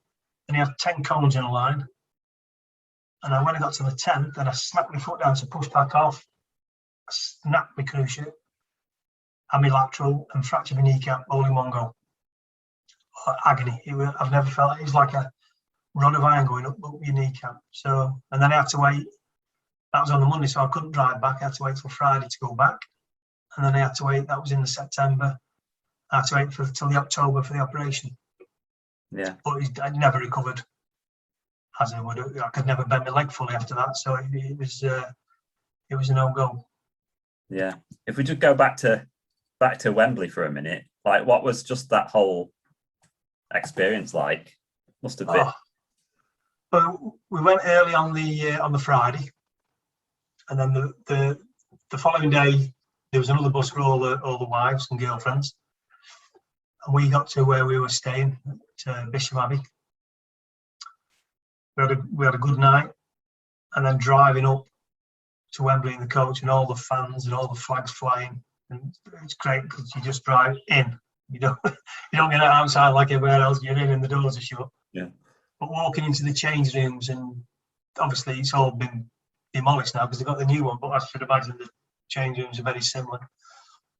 And he had 10 cones in a line. And when I got to the 10th, then I snapped my foot down to push back off, I snapped my cruciate, and my lateral, and fractured my kneecap all in one go. Agony. I've never felt it was like a rod of iron going up your kneecap. So, and then I had to wait. That was on the Monday, so I couldn't drive back. I had to wait till Friday to go back. And then I had to wait, that was in the September. I had to wait till the October for the operation. Yeah. But I never recovered as I would. I could never bend my leg fully after that. So it was a no-go. Yeah. If we just go back to Wembley for a minute, like what was just that whole experience like? Must have been. Well, we went early on the Friday, and then the following day there was another bus for all the wives and girlfriends, and we got to where we were staying at Bisham Abbey. We had a good night, and then driving up to Wembley in the coach, and all the fans and all the flags flying, and it's great because you just drive in. You don't get outside like everywhere else. You're in and the doors are shut. Yeah. But walking into the change rooms, and obviously it's all been demolished now because they've got the new one, but I should imagine the change rooms are very similar.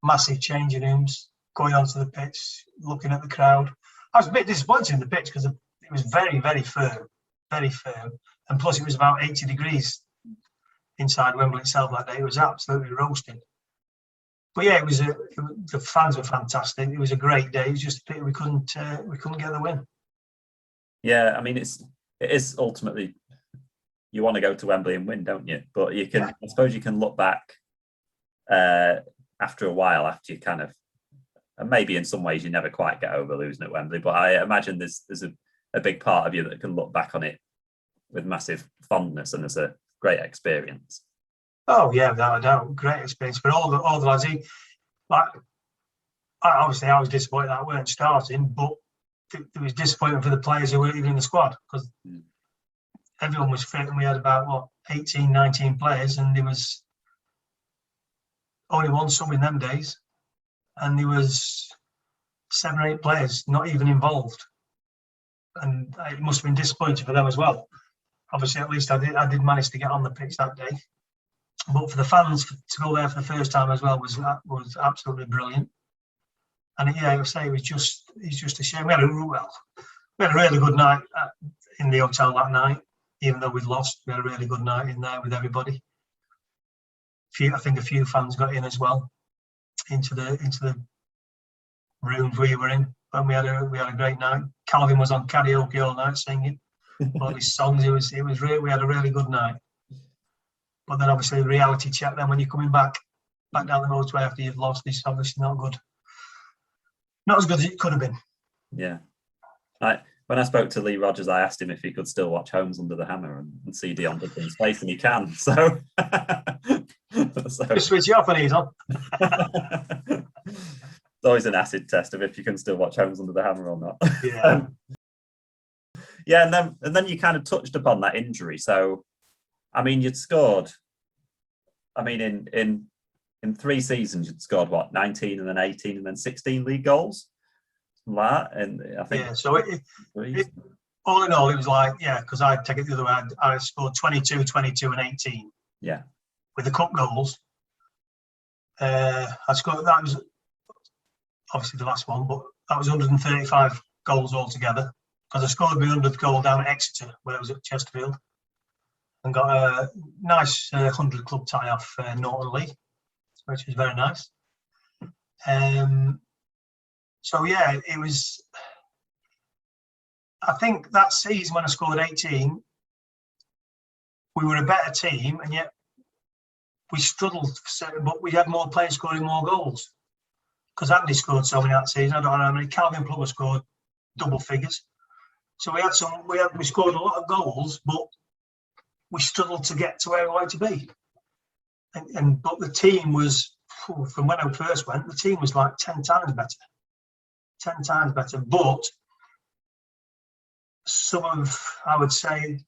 Massive changing rooms, going onto the pitch, looking at the crowd. I was a bit disappointed in the pitch because it was very, very firm, and plus it was about 80 degrees inside Wembley itself that day. It was absolutely roasting. But yeah, the fans were fantastic. It was a great day. It was just a pity we couldn't get the win. Yeah, I mean it is ultimately you want to go to Wembley and win, don't you? But you can, I suppose, you can look back after a while, after you kind of, and maybe in some ways you never quite get over losing at Wembley, but I imagine there's a big part of you that can look back on it with massive fondness and as a great experience. Oh yeah, without a doubt, great experience. But all the lads, I was disappointed that I weren't starting, but it was disappointing for the players who weren't even in the squad, because everyone was fit, and we had about 18, 19 players, and there was only one sub in them days, and there was 7 or 8 players not even involved, and it must have been disappointing for them as well. Obviously, at least I did manage to get on the pitch that day, but for the fans to go there for the first time as well was absolutely brilliant. And I would say it's just a shame. We had a really good night in the hotel that night, even though we'd lost. We had a really good night in there with everybody. I think a few fans got in as well into the rooms we were in, and we had a great night. Calvin was on karaoke all night singing all his songs. We had a really good night. But then obviously the reality check. Then when you're coming back down the motorway after you've lost, it's obviously not good. Not as good as it could have been. Yeah. When I spoke to Lee Rogers, I asked him if he could still watch Homes Under the Hammer and see Dion Dudley's face, and he can. So, just switch it off and he's on. It's always an acid test of if you can still watch Homes Under the Hammer or not. Yeah. Yeah, and then you kind of touched upon that injury. So, I mean, you'd scored. I mean, in 3 seasons, you'd scored 19 and then 18 and then 16 league goals. Like that. And I think so all in all, it was because I take it the other way. I scored 22, 22 and 18. Yeah. With the cup goals. I scored, that was obviously the last one, but that was 135 goals altogether, because I scored my 100th goal down at Exeter when I was at Chesterfield, and got a nice 100 club tie off Norton Lee, which was very nice. So yeah, it was. I think that season when I scored 18, we were a better team, and yet we struggled. But we had more players scoring more goals, because Andy scored so many that season. I don't know how many. Calvin Plummer scored double figures. So we scored a lot of goals, but we struggled to get to where we wanted to be. But the team was, from when I first went, the team was like 10 times better. 10 times better. But I would say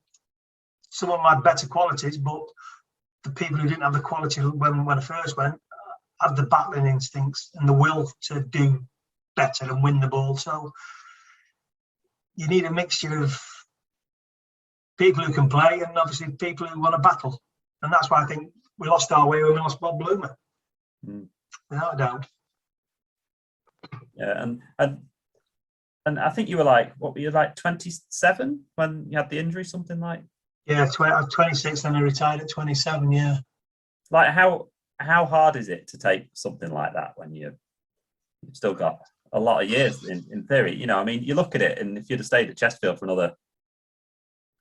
some of them had better qualities, but the people who didn't have the quality when I first went had the battling instincts and the will to do better and win the ball. So you need a mixture of people who can play and obviously people who want to battle. And that's why I think we lost our way when we lost Bob Bloomer. Without a doubt. Yeah, and I think you were like, what were you, like 27 when you had the injury, something like? Yeah, 26, and I retired at 27. Yeah. Like how hard is it to take something like that when you've still got a lot of years in theory? You know, I mean, you look at it, and if you'd have stayed at Chesterfield for another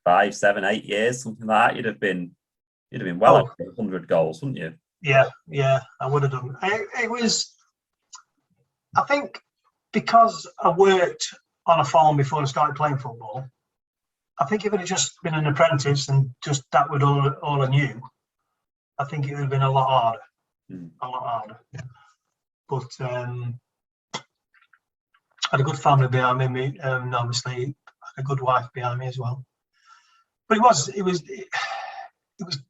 5, 7, 8 years, something like that, you'd have been well over 100 goals, wouldn't you? Yeah, I would have done. It was, I think, because I worked on a farm before I started playing football. I think if it had just been an apprentice and just that was all I knew, I think it would have been a lot harder. A lot harder. But I had a good family behind me, and obviously a good wife behind me as well. But it was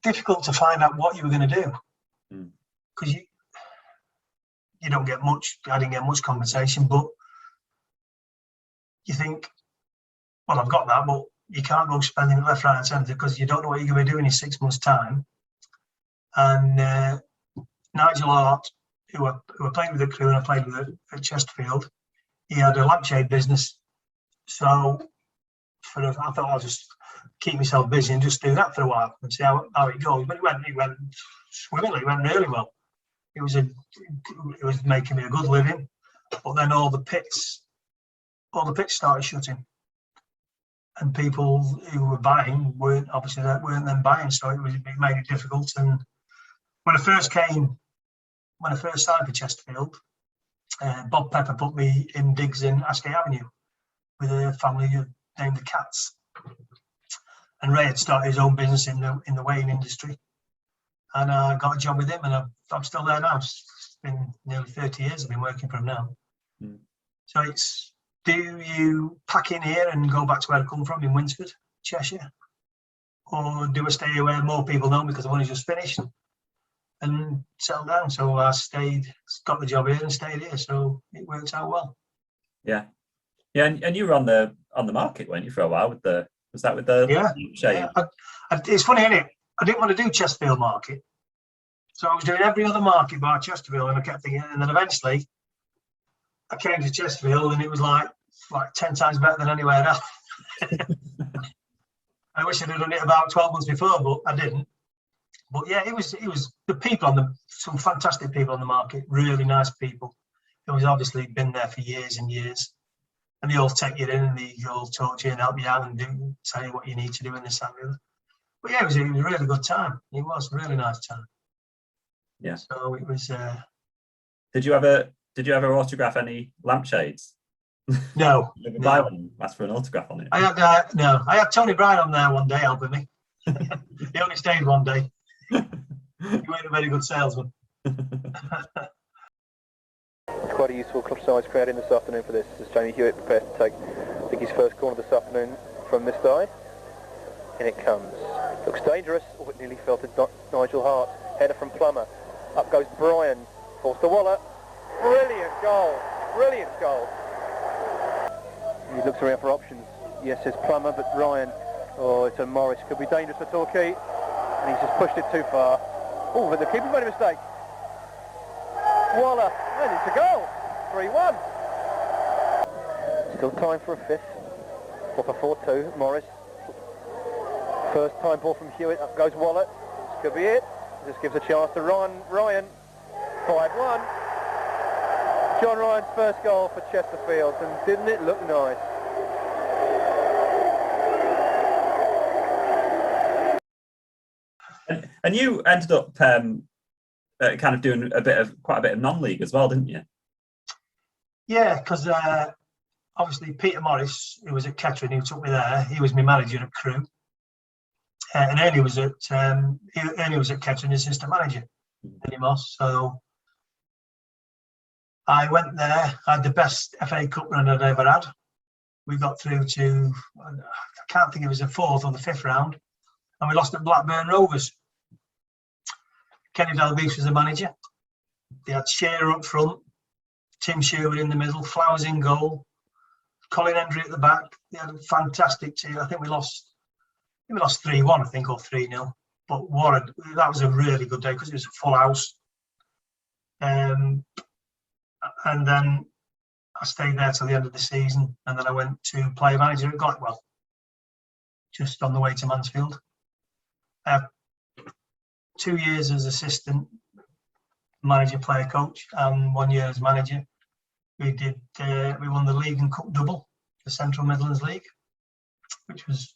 difficult to find out what you were going to do, because you don't get much. I didn't get much compensation, but you think, well, I've got that, but you can't go spending it left, right, and centre, because you don't know what you're going to be doing in 6 months' time. And Nigel Hart, who I played with at Crewe and I played with at Chesterfield, he had a lampshade business. So I thought I'll just keep myself busy and just do that for a while and see how it goes. But it went swimmingly. It went really well. It was making me a good living. But then all the pits started shutting, and people who were buying weren't then buying. So it made it difficult. And when I first came when I first signed for Chesterfield, Bob Pepper put me in digs in Ascot Avenue with a family named the Cats. And Ray had started his own business in the weighing industry. And I got a job with him, and I'm still there now. It's been nearly 30 years I've been working for him now. Mm. So it's, do you pack in here and go back to where I come from in Winsford, Cheshire? Or do I stay where more people know because I've only just finished and settled down? So I got the job here and stayed here. So it worked out well. Yeah. Yeah, and you were on the market, weren't you, for a while with the Yeah. It's funny, isn't it? I didn't want to do Chesterfield market. So I was doing every other market bar Chesterfield, and I kept thinking, and then eventually I came to Chesterfield and it was like 10 times better than anywhere else. I wish I'd have done it about 12 months before, but I didn't. But yeah, it was the people some fantastic people on the market, really nice people. Who's obviously been there for years and years. And they all take you in and they all talk to you and help you out and tell you what you need to do in this and the other. But yeah, it was a really good time. It was a really nice time. Yeah. So it was. Did you ever autograph any lampshades? No. Buy one, ask for an autograph on it. I had Tony Bryan on there one day helping me. He only stayed one day. He wasn't a very good salesman. It's quite a useful club-sized crowd in this afternoon for this, as Jamie Hewitt prepares to take, I think, his first corner this afternoon from this side. In it comes. Looks dangerous. Oh, it nearly fell to Nigel Hart. Header from Plummer. Up goes Bryan. Falls to Waller. Brilliant goal. Brilliant goal. He looks around for options. Yes, there's Plummer, but Ryan. Oh, it's a Morris. Could be dangerous for Torquay. And he's just pushed it too far. Oh, but the keeper made a mistake. Waller. And it's a goal. 3-1. Still time for a fifth. Or for 4-2. Morris. First time ball from Hewitt. Up goes Waller. This could be it. This gives a chance to Ryan. 5-1. John Ryan's first goal for Chesterfield, and didn't it look nice? And you ended up kind of doing quite a bit of non-league as well, didn't you? Yeah, because obviously Peter Morris, who was at Kettering, who took me there, he was my manager at Crewe, and Ernie was at Kettering, assistant manager anymore. So I went there. I had the best FA Cup run I'd ever had. We got through to, I can't think it was the 4th or the 5th round, and we lost at Blackburn Rovers. Kenny Dalglish was the manager. They had Shearer up front, Tim Sherwood in the middle, Flowers in goal, Colin Hendry at the back. They had a fantastic team. I think we lost 3-1, I think, or 3-0. But that was a really good day because it was a full house. And then I stayed there till the end of the season, and then I went to player manager at Glasgow, just on the way to Mansfield. 2 years as assistant manager, player coach, and 1 year as manager. We won the league and cup double, the Central Midlands League, which was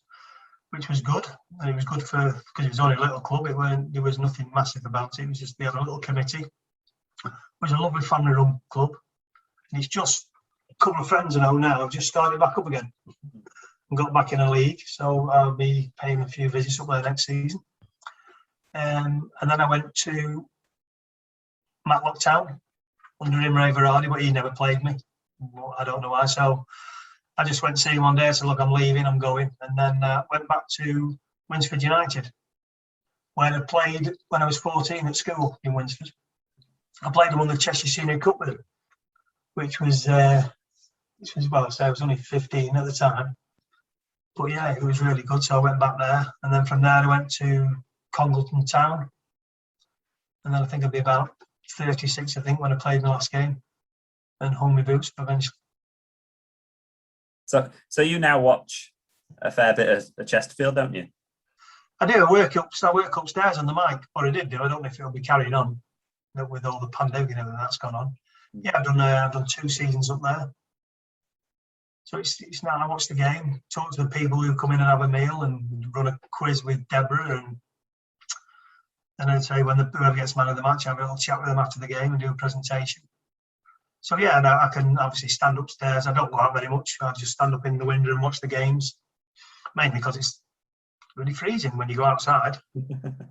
good. And it was good because it was only a little club. There was nothing massive about it. It was just, they had a little committee. It was a lovely family-run club. And it's just a couple of friends I know now have just started back up again and got back in a league. So I'll be paying a few visits up there next season. And then I went to Matlock Town under Imre Varadi, but he never played me. I don't know why. So I just went to see him one day. I said, look, I'm leaving, I'm going. And then went back to Winsford United, where I played when I was 14 at school in Winsford. I played and won the Cheshire Senior Cup with him, which was well, I was only 15 at the time. But yeah, it was really good. So I went back there. And then from there, I went to Congleton Town. And then I think I'd be about 36, I think, when I played my last game and hung my boots eventually. So you now watch a fair bit of Chesterfield, don't you? I do. I work upstairs on the mic, or I did do. I don't know if it'll be carrying on with all the pandemic and everything that's gone on. Yeah, I've done 2 seasons up there. So it's now I watch the game, talk to the people who come in and have a meal, and run a quiz with Deborah, and And then say when whoever gets man of the match, have a little chat with them after the game and do a presentation. So yeah, and I can obviously stand upstairs. I don't go out very much. I just stand up in the window and watch the games, mainly because it's really freezing when you go outside.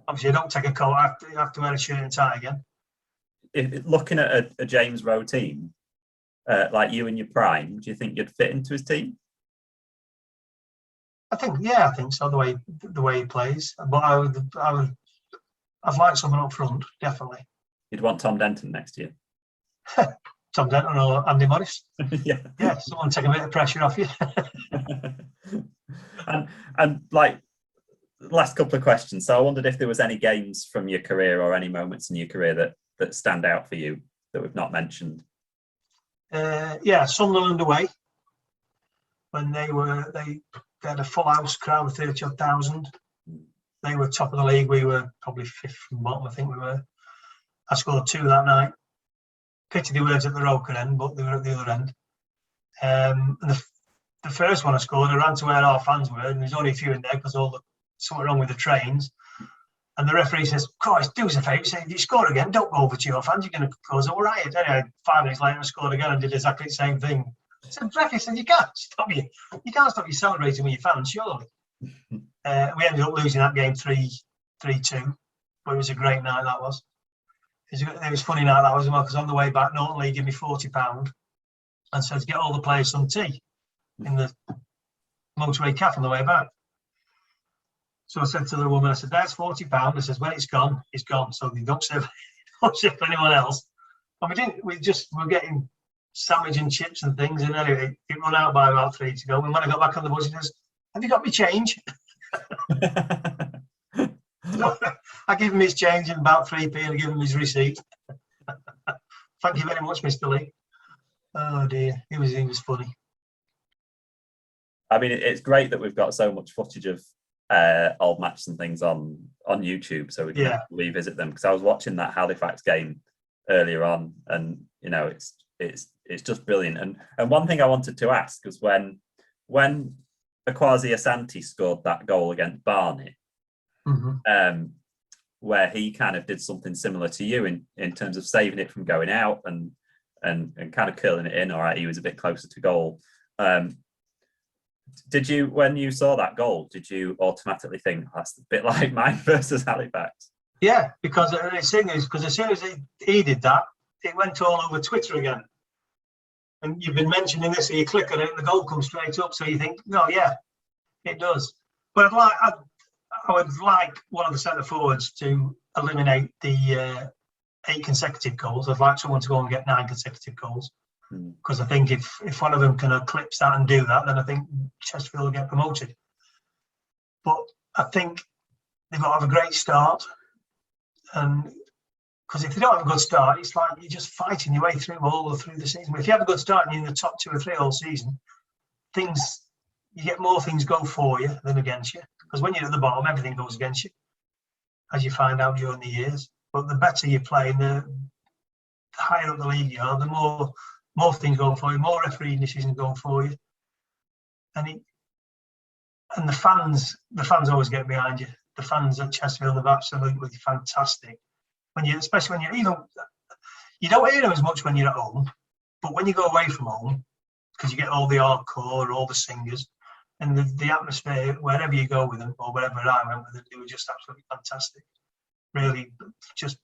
Obviously, I don't take a coat. I have to wear a shirt and tie again. Looking at a James Rowe team, like you in your prime, do you think you'd fit into his team? I think so. The way he plays, but I'd like someone up front, definitely. You'd want Tom Denton next year. Tom Denton or Andy Morris. Yeah, someone take a bit of pressure off you. and like last couple of questions. So I wondered if there was any games from your career or any moments in your career that stand out for you that we've not mentioned. Sunderland away when they had a full house crowd of 30,000. They were top of the league. We were probably fifth from bottom, I think we were. I scored 2 that night. Pity they weren't at the Roker end, but they were at the other end. And the first one I scored, I ran to where our fans were, and there's only a few in there because something wrong with the trains. And the referee says, "Christ, do us a favour. If you score again, don't go over to your fans. You're going to cause a riot." Anyway, 5 minutes later, I scored again and did exactly the same thing. I said, "Referee said, you can't stop you can't celebrating with your fans, surely." We ended up losing that game 3-2, but it was a great night, that was. It was funny night, that was, because on the way back, Norton Lee gave me £40 and said to get all the players some tea in the motorway cafe on the way back. So I said to the woman, I said, "That's £40. I says, when it's gone, it's gone. So you don't serve anyone else." And we were getting sandwich and chips and things. And anyway, it ran out by about 3 to go. And when I got back on the bus, he says, "Have you got me change?" So I give him his change in about 3p and I give him his receipt. "Thank you very much, Mr. Lee." Oh dear, he was funny. I mean, it's great that we've got so much footage of old matches and things on YouTube, so we can revisit them. Because I was watching that Halifax game earlier on, and it's just brilliant. And one thing I wanted to ask was when Akwasi Asante scored that goal against Barnet, where he kind of did something similar to you in terms of saving it from going out and kind of curling it in. All right, he was a bit closer to goal. Did you, when you saw that goal, did you automatically think that's a bit like mine versus Halifax? Yeah, because the thing is, as soon as he did that, it went all over Twitter again. And you've been mentioning this, so you click on it and the goal comes straight up. So you think, no, yeah, it does. But I would like one of the centre forwards to eliminate the 8 consecutive goals. I'd like someone to go and get 9 consecutive goals. Because I think if one of them can eclipse that and do that, then I think Chesterfield will get promoted. But I think they've got to have a great start. And because if they don't have a good start, it's like you're just fighting your way through through the season. But if you have a good start and you're in the top 2 or 3 all season, you get more things go for you than against you. Because when you're at the bottom, everything goes against you, as you find out during the years. But the better you play, the higher up the league you are, the more things go for you, more referee decisions go for you. And the fans always get behind you. The fans at Chesterfield are absolutely fantastic. Especially when you don't hear them as much when you're at home, but when you go away from home, because you get all the hardcore, all the singers, and the atmosphere wherever you go with them, or wherever I went with them, they were just absolutely fantastic. Really, just,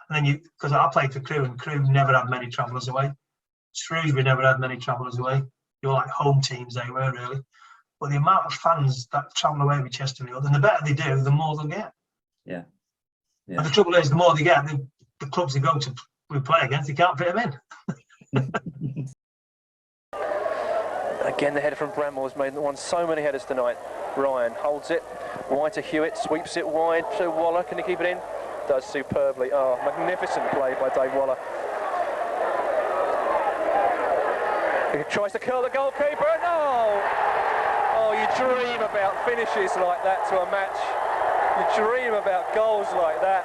and then because I played for Crewe, and Crewe never had many travellers away. Shrewsbury never had many travellers away. They were like home teams, they were really. But the amount of fans that travel away with Chesterfield, and the better they do, the more they'll get. Yeah. And the trouble is, the more they get, the clubs they go to play against, they can't fit them in. Again, the header from Bramwell has made won so many headers tonight. Ryan holds it wide to Hewitt, sweeps it wide to Waller. Can he keep it in? Does superbly. Oh, magnificent play by Dave Waller. He tries to curl the goalkeeper. No! Oh, you dream about finishes like that to a match. You dream about goals like that.